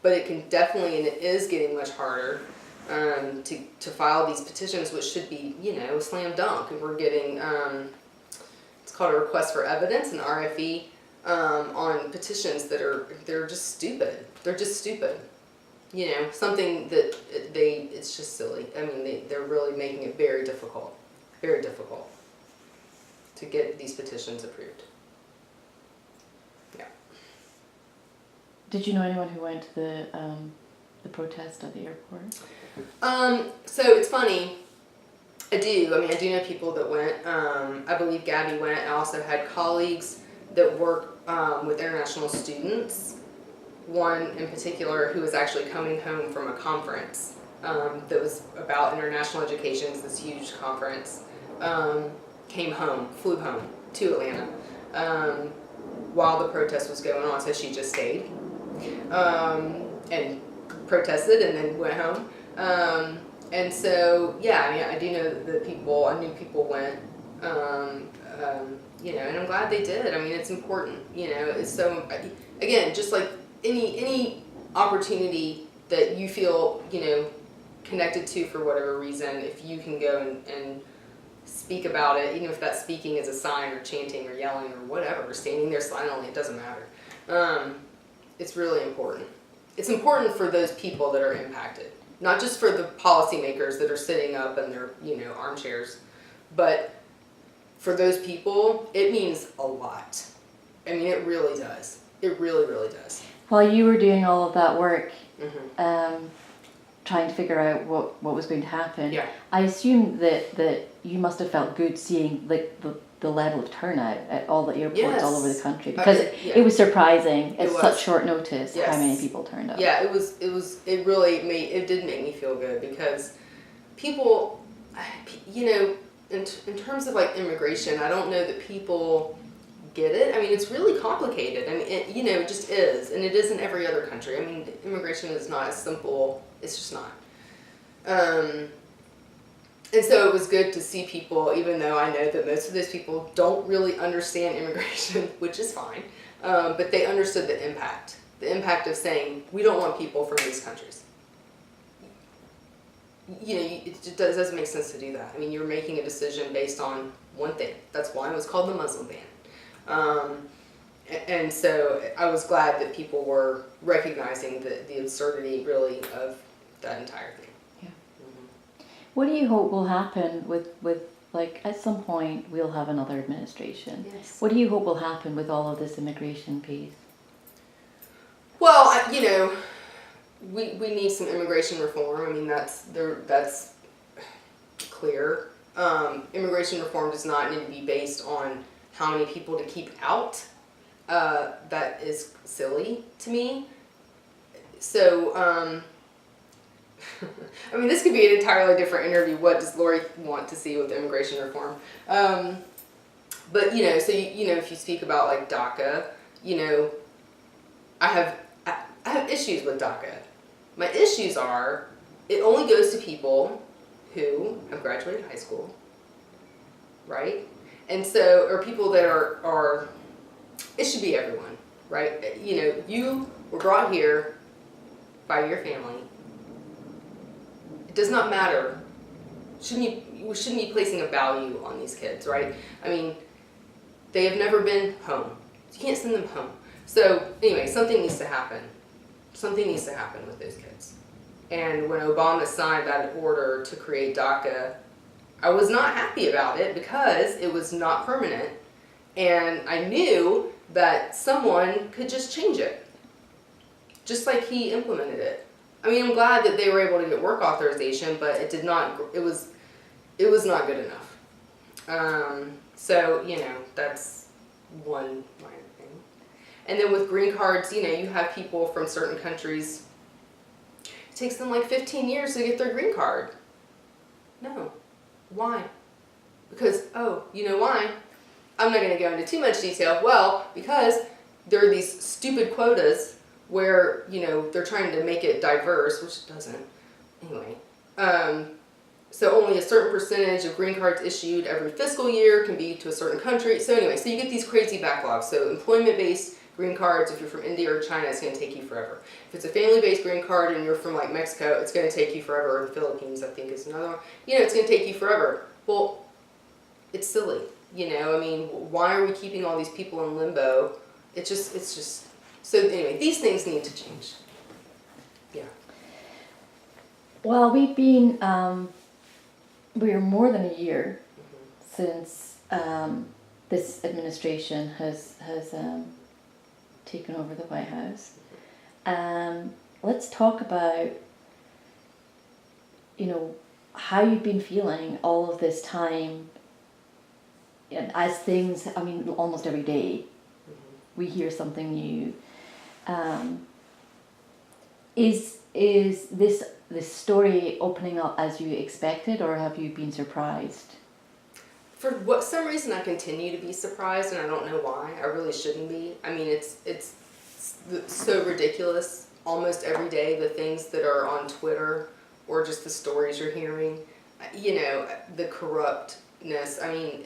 but it can definitely, and it is getting much harder to file these petitions, which should be, a slam dunk. And we're getting, it's called a request for evidence, an RFE, on petitions they're just stupid. They're just stupid. Something that it's just silly. I mean, they're really making it very difficult to get these petitions approved. Yeah. Did you know anyone who went to the protest at the airport? So it's funny. I do. I do know people that went. I believe Gabby went. I also had colleagues that work with international students. One in particular who was actually coming home from a conference that was about international education. It's this huge conference. Flew home to Atlanta while the protest was going on, so she just stayed and protested and then went home. And so, I do know that I knew people went, and I'm glad they did. It's important, it's so, again, just like any opportunity that you feel, connected to for whatever reason, if you can go and speak about it, even if that speaking is a sign or chanting or yelling or whatever, or standing there silently, it doesn't matter. It's really important. It's important for those people that are impacted, not just for the policymakers that are sitting up in their, armchairs, but for those people, it means a lot. It really does. It really, really does. While you were doing all of that work, Mm-hmm. trying to figure out what was going to happen, Yeah. I assume that you must have felt good seeing like the level of turnout at all the airports all over the country, I because mean, yeah. it was surprising at It was. such short notice Yes. how many people turned up. Yeah, it did make me feel good, because people, you know, in terms of like immigration, I don't know that people get it. I mean, it's really complicated. I mean, it just is, and it is in every other country. I mean, immigration is not as simple. It's just not. And so it was good to see people, even though I know that most of those people don't really understand immigration, which is fine, but they understood the impact of saying, we don't want people from these countries. You know, it doesn't make sense to do that. I mean, you're making a decision based on one thing. That's why it was called the Muslim ban. And so I was glad that people were recognizing the absurdity, really, of that entire thing. What do you hope will happen with like, at some point we'll have another administration? Yes. What do you hope will happen with all of this immigration piece? Well, you know, we need some immigration reform. I mean, that's clear. Immigration reform does not need to be based on how many people to keep out. That is silly to me. So, I mean, this could be an entirely different interview. What does Lori want to see with immigration reform? But, you know, so, you know, if you speak about, like, DACA, you know, I have issues with DACA. My issues are, it only goes to people who have graduated high school, right? And so, or people that are it should be everyone, right? You know, you were brought here by your family. It does not matter. We shouldn't be placing a value on these kids, right? I mean, they have never been home. You can't send them home. So anyway, something needs to happen. Something needs to happen with those kids. And when Obama signed that order to create DACA, I was not happy about it because it was not permanent. And I knew that someone could just change it, just like he implemented it. I mean, I'm glad that they were able to get work authorization, but it was not good enough. So, you know, that's one minor thing. And then with green cards, you know, you have people from certain countries, it takes them like 15 years to get their green card. No. Why? Because, oh, you know why? I'm not going to go into too much detail. Well, because there are these stupid quotas where, you know, they're trying to make it diverse, which it doesn't. Anyway, so only a certain percentage of green cards issued every fiscal year can be to a certain country. So anyway, so you get these crazy backlogs. So employment-based green cards, if you're from India or China, it's going to take you forever. If it's a family-based green card and you're from like Mexico, it's going to take you forever. Or the Philippines, I think, is another one. You know, it's going to take you forever. Well, it's silly. You know, I mean, why are we keeping all these people in limbo? It's just. So anyway, these things need to change. Yeah. Well, we've been, we're more than a year since this administration has taken over the White House. Let's talk about, you know, how you've been feeling all of this time. And as things, I mean, almost every day we hear something new. Is this story opening up as you expected, or have you been surprised? For some reason, I continue to be surprised, and I don't know why. I really shouldn't be. I mean, it's so ridiculous. Almost every day, the things that are on Twitter or just the stories you're hearing, you know, the corruptness. I mean,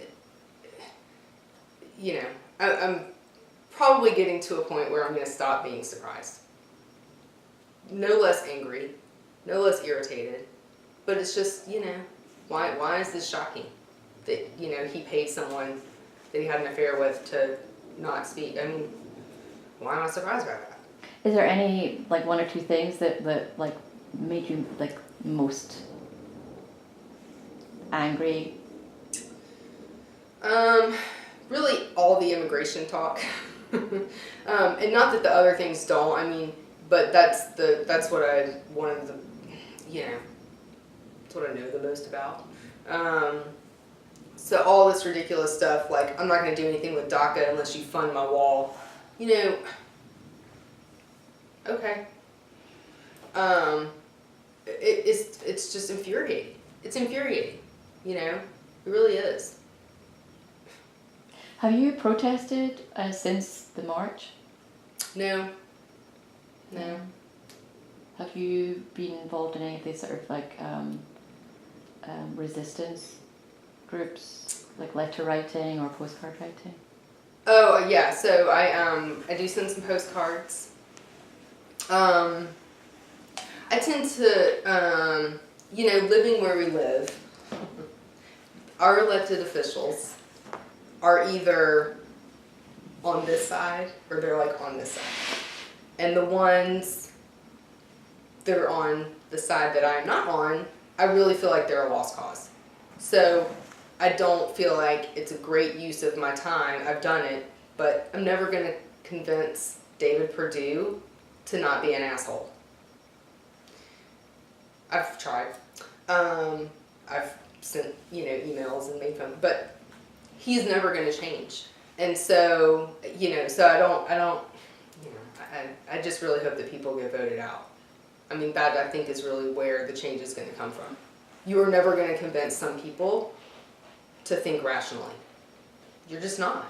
you know, I'm probably getting to a point where I'm going to stop being surprised. No less angry, no less irritated, but it's just, you know, why is this shocking? That, you know, he paid someone that he had an affair with to not speak. I mean, why am I surprised by that? Is there any, like, one or two things that like, made you, like, most angry? Really all the immigration talk. And not that the other things don't, I mean, but that's what one of the, you know, that's what I know the most about. So all this ridiculous stuff, like I'm not going to do anything with DACA unless you fund my wall. You know, okay. It's just infuriating. It's infuriating. You know, it really is. Have you protested since the march? No. No. Have you been involved in any of these sort of like resistance groups, like letter writing or postcard writing? Oh yeah, so I do send some postcards. I tend to you know, living where we live, our elected officials are either on this side or they're like on this side. And the ones that are on the side that I'm not on, I really feel like they're a lost cause. So I don't feel like it's a great use of my time. I've done it, but I'm never going to convince David Perdue to not be an asshole. I've tried. I've sent, you know, emails and made fun, but he's never going to change. And so, you know, so I don't, you know, I just really hope that people get voted out. I mean, that I think is really where the change is going to come from. You are never going to convince some people to think rationally. You're just not.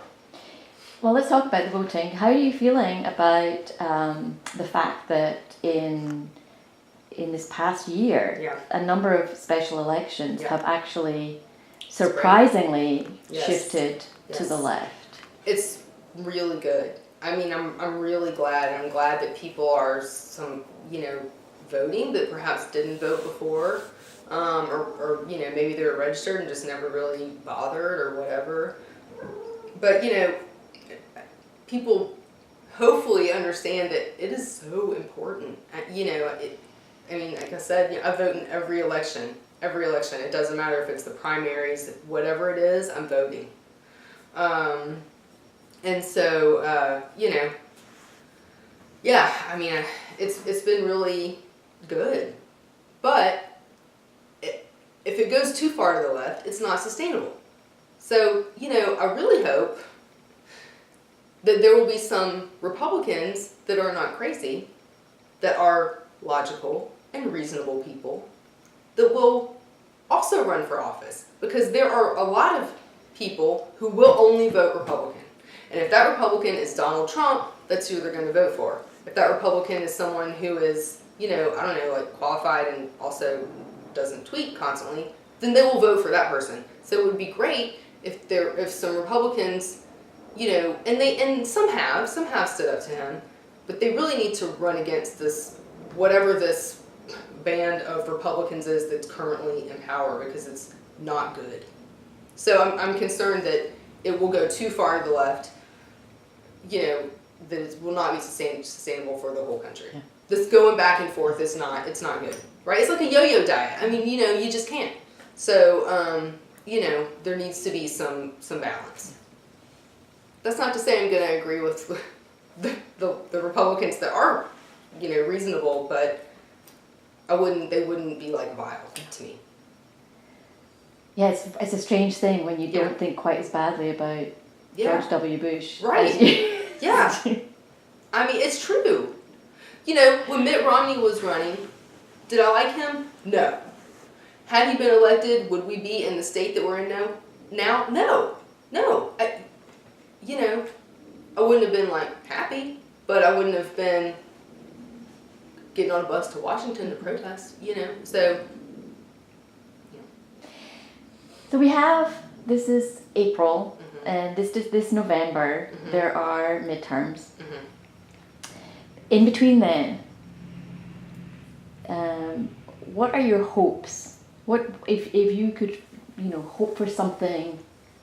Well, let's talk about the voting. How are you feeling about the fact that in this past year, Yeah. a number of special elections Yeah. have actually surprisingly Yes. shifted to Yes. the left? It's really good. I mean, I'm really glad. I'm glad that people are you know, voting that perhaps didn't vote before, or you know, maybe they were registered and just never really bothered or whatever. But you know, people hopefully understand that it is so important. You know, I mean, like I said, you know, I vote in every election. Every election. It doesn't matter if it's the primaries, whatever it is, I'm voting. And so, you know, yeah, I mean, it's been really good. But if it goes too far to the left, it's not sustainable. So, you know, I really hope that there will be some Republicans that are not crazy, that are logical and reasonable people, that will also run for office. Because there are a lot of people who will only vote Republican. And if that Republican is Donald Trump, that's who they're going to vote for. If that Republican is someone who is, you know, I don't know, like qualified and also doesn't tweet constantly, then they will vote for that person. So it would be great if some Republicans, you know, and some have stood up to him, but they really need to run against this, whatever this band of Republicans is that's currently in power, because it's not good. So I'm concerned that it will go too far to the left, you know, that it will not be sustainable for the whole country. Yeah. This going back and forth it's not good, right? It's like a yo-yo diet. I mean, you know, you just can't. So, you know, there needs to be some balance. That's not to say I'm going to agree with the Republicans that are, you know, reasonable, but they wouldn't be like vile to me. Yeah, it's a strange thing when you Yeah. don't think quite as badly about Yeah. George W. Bush. Right. as you- Yeah. I mean, it's true. You know, when Mitt Romney was running, did I like him? No. Had he been elected, would we be in the state that we're in now? No. No. You know, I wouldn't have been like happy, but I wouldn't have been getting on a bus to Washington to protest, you know. So, So we have, this is April, Mhm. and this November, Mhm. there are midterms. Mhm. In between then, what are your hopes? What if you could, you know, hope for something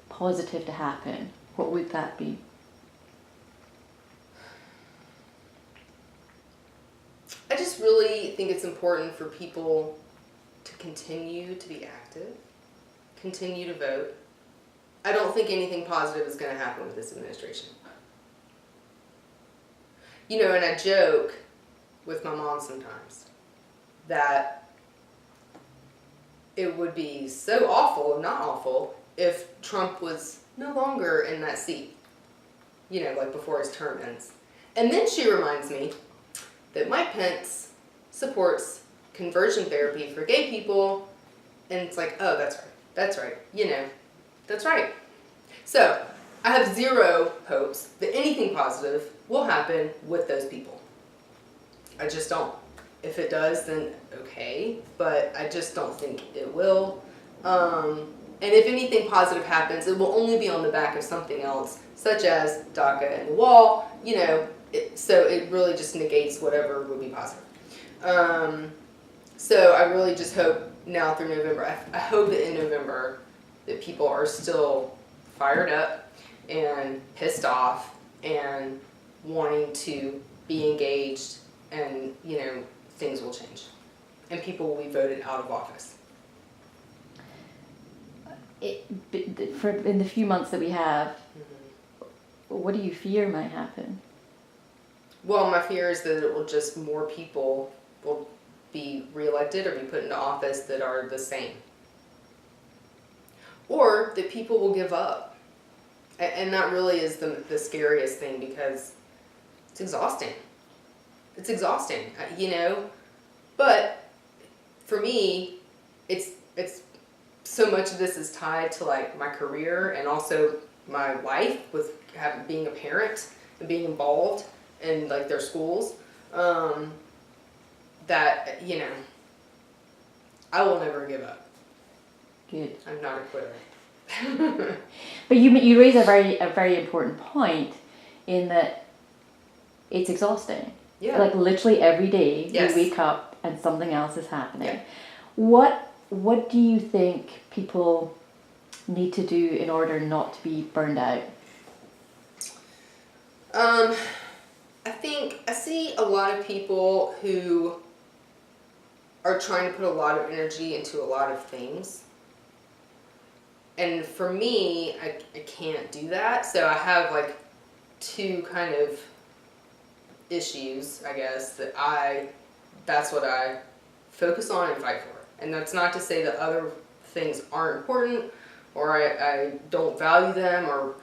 positive to happen, what would that be? I just really think it's important for people to continue to be active, continue to vote. I don't think anything positive is going to happen with this administration. You know, and I joke with my mom sometimes that it would be so awful, not awful, if Trump was no longer in that seat, like before his term ends. And then she reminds me that Mike Pence supports conversion therapy for gay people, and it's like, oh, that's right, that's right. So I have zero hopes that anything positive will happen with those people. I just don't. If it does, then okay, but I just don't think it will. And if anything positive happens, it will only be on the back of something else, such as DACA and the wall, so it really just negates whatever would be positive. So I really just hope now through November, I hope that in November that people are still fired up and pissed off and wanting to be engaged, and things will change and people will be voted out of office. In the few months that we have, what do you fear might happen? Well, my fear is that it will just more people will be reelected or be put into office that are the same, or that people will give up, and that really is the scariest thing, because it's exhausting. It's exhausting, but for me, it's so much of this is tied to like my career and also my life with being a parent and being involved in like their schools, that I will never give up. Good. I'm not a quitter. But you raise a very important point in that it's exhausting. Yeah. Like literally every day Yes. you wake up and something else is happening. Yeah. What do you think people need to do in order not to be burned out? I think I see a lot of people who are trying to put a lot of energy into a lot of things. And for me, I can't do that. So I have like two kind of issues, I guess, that's what I focus on and fight for. And that's not to say that other things aren't important or I don't value them or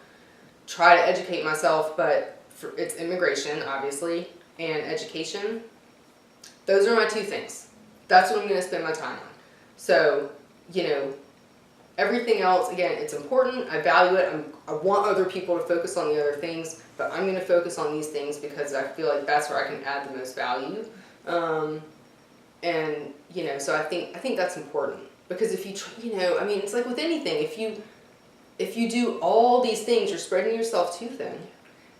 try to educate myself, but it's immigration, obviously, and education. Those are my two things. That's what I'm going to spend my time on. So, everything else, again, it's important. I value it. I want other people to focus on the other things, but I'm going to focus on these things because I feel like that's where I can add the most value. And, so I think that's important. Because if you, it's like with anything. If you do all these things, you're spreading yourself too thin.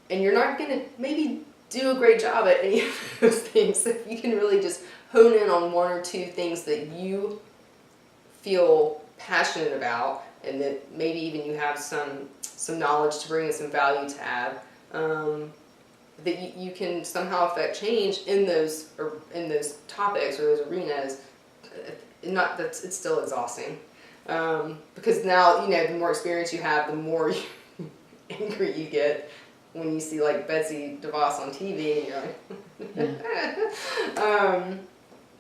And you're not going to maybe do a great job at any of those things. So if you can really just hone in on one or two things that you feel passionate about, and that maybe even you have some knowledge to bring and some value to add, that you can somehow affect change in those topics or those arenas. It's still exhausting, because now the more experience you have, the more angry you get when you see like Betsy DeVos on TV, and you're like, yeah.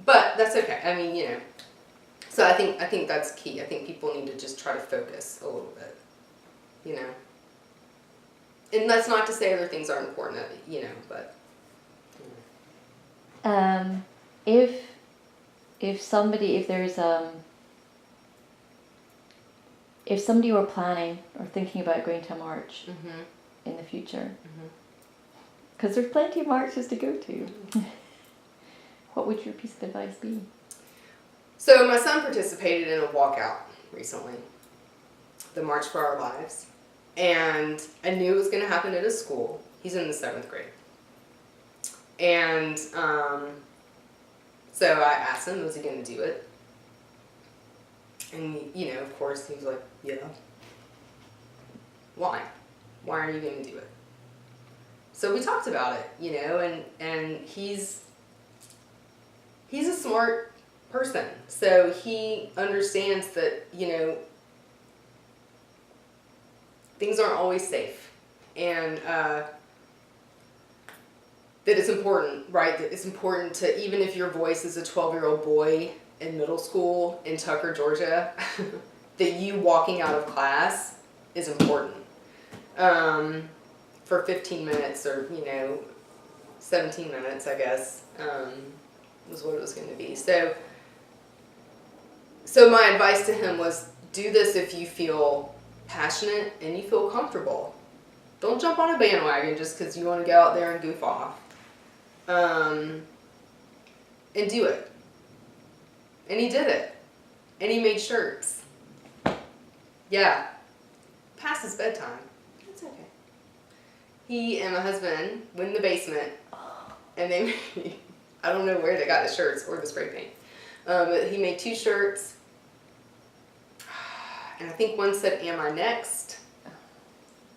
But that's okay. So I think that's key. I think people need to just try to focus a little bit, And that's not to say other things aren't important, but. If somebody were planning or thinking about going to a march in the future, because there's plenty of marches to go to, what would your piece of advice be? So my son participated in a walkout recently, the March for Our Lives, and I knew it was going to happen at his school. He's in the 7th grade. And so I asked him, was he going to do it? And, of course, he was like, yeah. Why? Why are you going to do it? So we talked about it, and he's a smart person. So he understands that, things aren't always safe. And that it's important, right? That it's important to, even if your voice is a 12-year-old boy in middle school in Tucker, Georgia, that you walking out of class is important. For 15 minutes or, 17 minutes, I guess, was what it was going to be. So my advice to him was, do this if you feel passionate and you feel comfortable. Don't jump on a bandwagon just because you want to go out there and goof off. And do it. And he did it. And he made shirts. Yeah. Past his bedtime. It's okay. He and my husband went in the basement and they made, I don't know where they got the shirts or the spray paint. But he made 2 shirts. And I think one said, "Am I next?"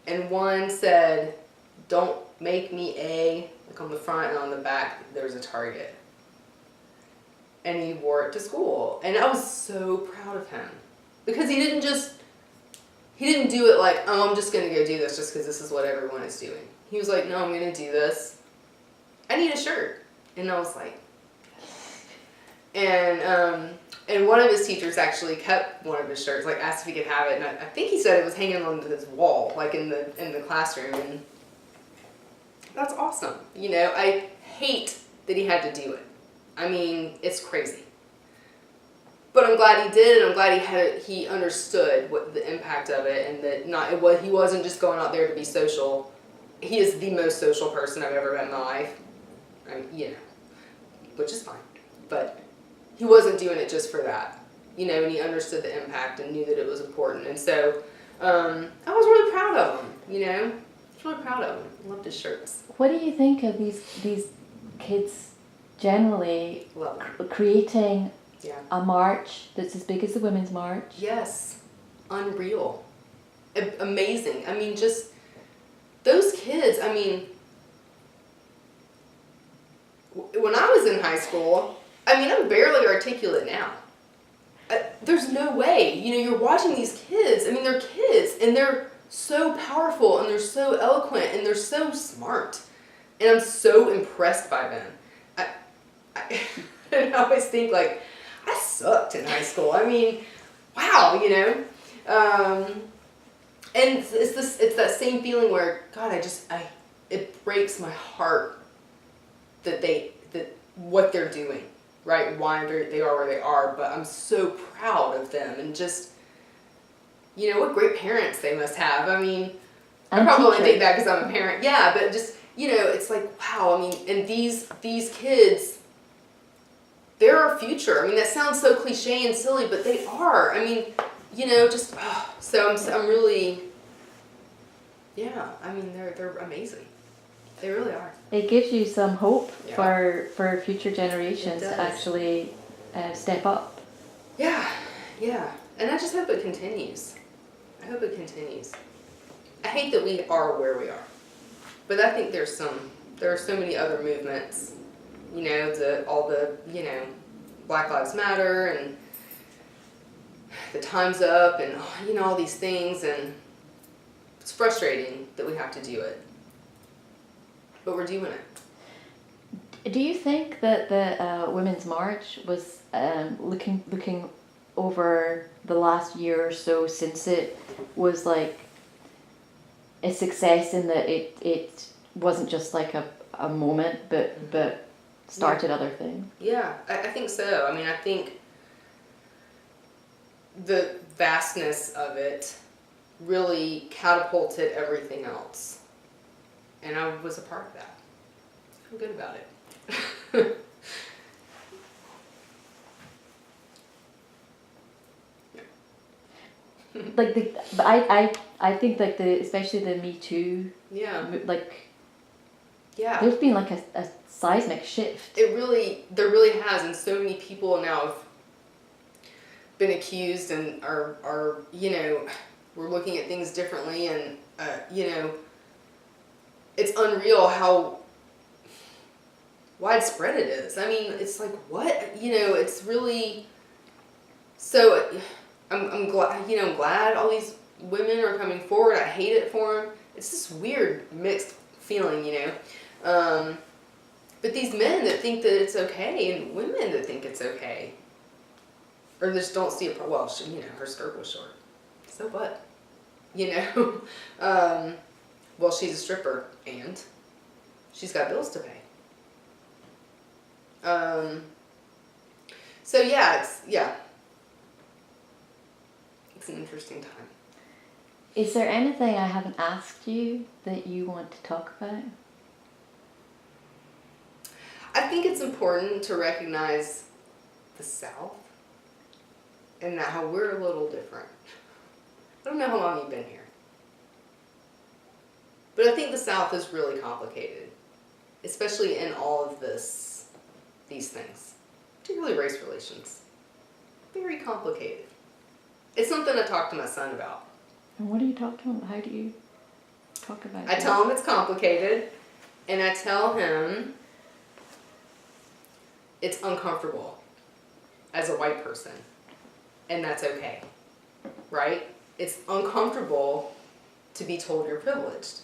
And one said, "Don't make me a," like on the front, and on the back there's a target. And he wore it to school. And I was so proud of him. Because he didn't do it like, "Oh, I'm just going to go do this just because this is what everyone is doing." He was like, "No, I'm going to do this. I need a shirt." And I was like, and one of his teachers actually kept one of his shirts, like asked if he could have it. And I think he said it was hanging on his wall, like in the classroom. And that's awesome. I hate that he had to do it. I mean, it's crazy. But I'm glad he did, and I'm glad he understood what the impact of it, and that he wasn't just going out there to be social. He is the most social person I've ever met in my life. Which is fine. But he wasn't doing it just for that. And he understood the impact and knew that it was important. And so I was really proud of him, I was really proud of him. I loved his shirts. What do you think of these kids generally creating a march that's as big as the Women's March? Yes. Unreal. Amazing. I mean, just those kids, I mean, when I was in high school, I'm barely articulate now. There's no way. You're watching these kids. They're kids, and they're so powerful, and they're so eloquent, and they're so smart. And I'm so impressed by them. I always think, like, I sucked in high school. Wow, and it's that same feeling where, God, it breaks my heart that what they're doing, right? Why they are where they are, but I'm so proud of them, and just, what great parents they must have. I probably only think that because I'm a parent. Yeah, but just, it's like, wow, and these kids, they're our future. That sounds so cliche and silly, but they are. So I'm really, they're amazing. They really are. It gives you some hope Yeah. for future generations to actually step up. Yeah, and I just hope it continues. I hate that we are where we are, but I think there are so many other movements, all the Black Lives Matter and the Time's Up and all these things, and it's frustrating that we have to do it, but we're doing it. Do you think that the Women's March was looking over the last year or so since it was like a success in that it wasn't just like a moment but started other things? Yeah, I think so. I think the vastness of it really catapulted everything else, and I was a part of that. I feel good about it. But I think like especially the Me Too, Yeah. Yeah, there's been like a seismic shift. There really has, and so many people now have been accused and are we're looking at things differently, and it's unreal how widespread it is. It's like, what? It's really, so I'm glad, I'm glad all these women are coming forward. I hate it for them. It's this weird mixed feeling, but these men that think that it's okay, and women that think it's okay, or just don't see a well, she, her skirt was short. So what? Well, she's a stripper and she's got bills to pay. So it's an interesting time. Is there anything I haven't asked you that you want to talk about? I think it's important to recognize the South and that how we're a little different. I don't know how long you've been here, but I think the South is really complicated, especially in all of these things, particularly race relations. Very complicated. It's something I talk to my son about. And what do you talk to him? How do you talk about it? I tell him it's complicated, and I tell him it's uncomfortable as a white person, and that's okay, right? It's uncomfortable to be told you're privileged.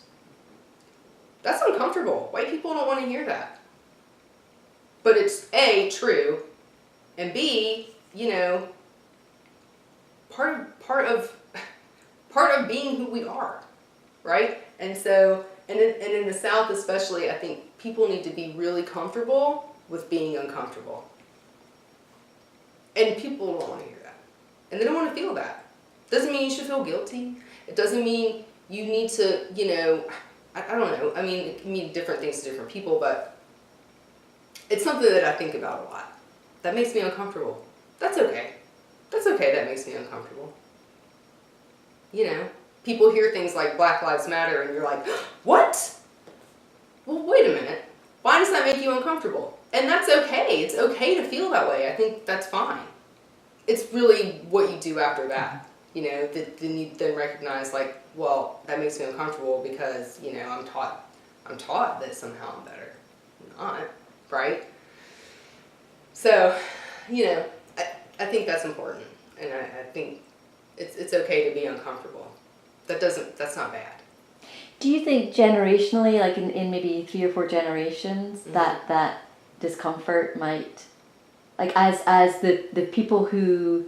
That's uncomfortable. White people don't want to hear that. But it's A, true, and B, part of being who we are, right? And so, and in the South especially, I think people need to be really comfortable with being uncomfortable. And people don't want to hear that. And they don't want to feel that. Doesn't mean you should feel guilty. It doesn't mean you need to, I don't know. I mean, it can mean different things to different people, but it's something that I think about a lot. That makes me uncomfortable. That's okay. That's okay, that makes me uncomfortable. People hear things like Black Lives Matter and you're like, what? Well, wait a minute. Why does that make you uncomfortable? And that's okay. It's okay to feel that way. I think that's fine. It's really what you do after that. Then you then recognize like, well, that makes me uncomfortable because, I'm taught that somehow I'm better. I'm not, right? So, I think that's important. And I think it's okay to be uncomfortable. That's not bad. Do you think generationally, like in maybe 3 or 4 generations, Mm-hmm. that discomfort might, like as the people who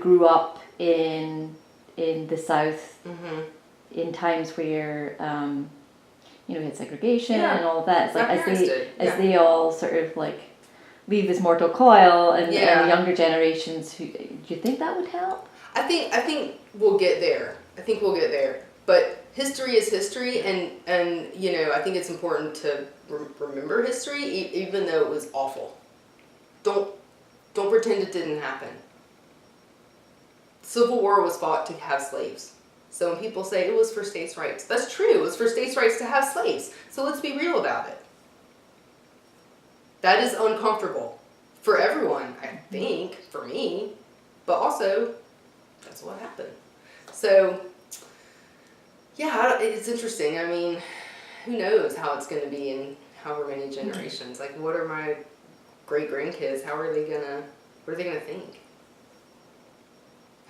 grew up in the South, Mm-hmm. in times where we had segregation Yeah. and all of that, it's like My parents did, yeah. they all sort of like leave this mortal coil, and Yeah. the younger generations, do you think that would help? I think we'll get there. But history is history, and I think it's important to remember history, even though it was awful. Don't pretend it didn't happen. Civil War was fought to have slaves. So when people say it was for states' rights, that's true. It was for states' rights to have slaves. So let's be real about it. That is uncomfortable for everyone, I think, for me, but also that's what happened. So, yeah, it's interesting. I mean, who knows how it's going to be in however many generations. Like, what are my great-grandkids, what are they going to think?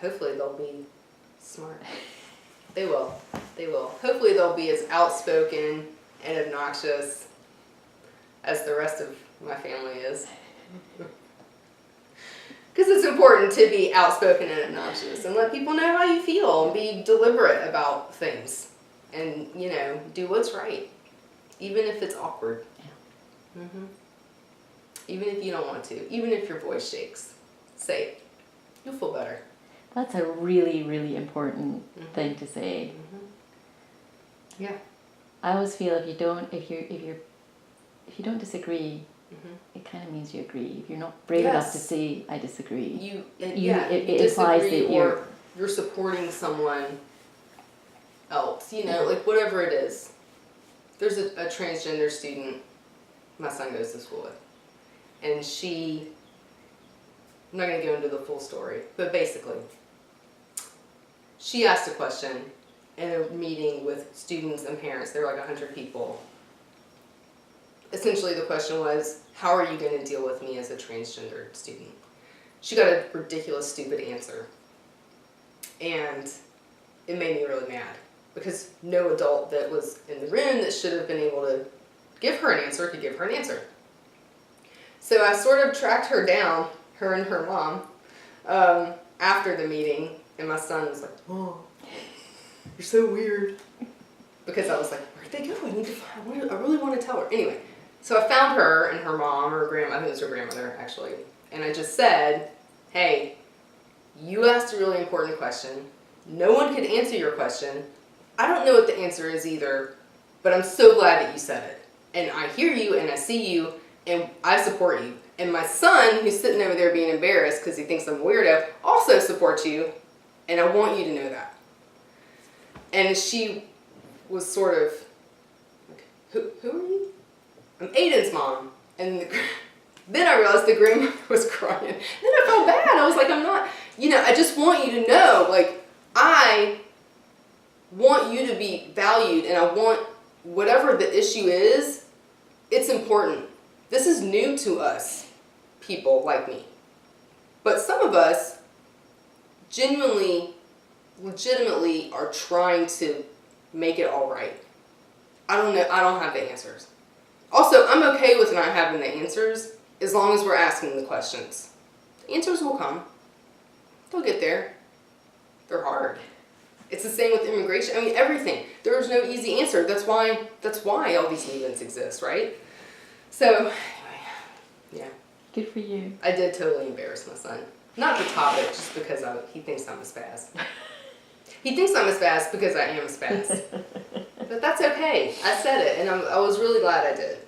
Hopefully they'll be smart. They will. Hopefully they'll be as outspoken and obnoxious as the rest of my family is. Because it's important to be outspoken and obnoxious and let people know how you feel and be deliberate about things and, do what's right. Even if it's awkward. Yeah. Mm-hmm. Even if you don't want to. Even if your voice shakes. Say it. You'll feel better. That's a really, really important Mm-hmm. thing to say. Mm-hmm. Yeah. I always feel if you don't disagree, Mm-hmm. it kind of means you agree. If you're not brave Yes. enough to say I disagree, It implies that you're supporting someone else, like whatever it is. There's a transgender student my son goes to school with, and I'm not going to go into the full story, but basically, she asked a question in a meeting with students and parents. There were like 100 people. Essentially, the question was, how are you going to deal with me as a transgender student? She got a ridiculous, stupid answer. And it made me really mad. Because no adult that was in the room that should have been able to give her an answer could give her an answer. So I sort of tracked her down, her and her mom, after the meeting, and my son was like, "Oh, you're so weird," because I was like, "Where'd they go? I really want to tell her." Anyway, so I found her and her mom, or grandma. I think it was her grandmother actually, and I just said, "Hey, you asked a really important question. No one could answer your question. I don't know what the answer is either, but I'm so glad that you said it. And I hear you and I see you and I support you. And my son, who's sitting over there being embarrassed because he thinks I'm a weirdo, also supports you. And I want you to know that." And she was sort of like, who are you? "I'm Aiden's mom." And then I realized the grandmother was crying. Then I felt bad. I was like, I'm not, I just want you to know, like, I want you to be valued, and I want whatever the issue is, it's important. This is new to us, people like me. But some of us genuinely, legitimately are trying to make it all right. I don't know. I don't have the answers. Also, I'm okay with not having the answers as long as we're asking the questions. The answers will come. They'll get there. They're hard. It's the same with immigration. I mean, everything. There's no easy answer. That's why all these movements exist, right? So, anyway, yeah. Good for you. I did totally embarrass my son. Not the topic, just because he thinks I'm a spaz. He thinks I'm a spaz because I am a spaz. But that's okay. I said it, and I was really glad I did.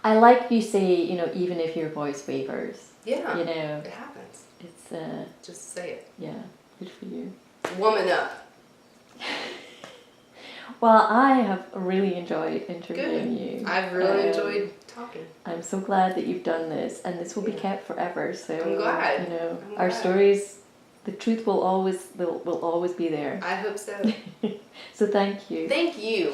I like you say, even if your voice wavers. Yeah. It happens. It's Just say it. yeah, good for you. Woman up. Well, I have really enjoyed interviewing you. I've really enjoyed talking. I'm so glad that you've done this, and this will be kept forever. So I'm glad. Our stories, the truth will always be there. I hope so. So thank you. Thank you.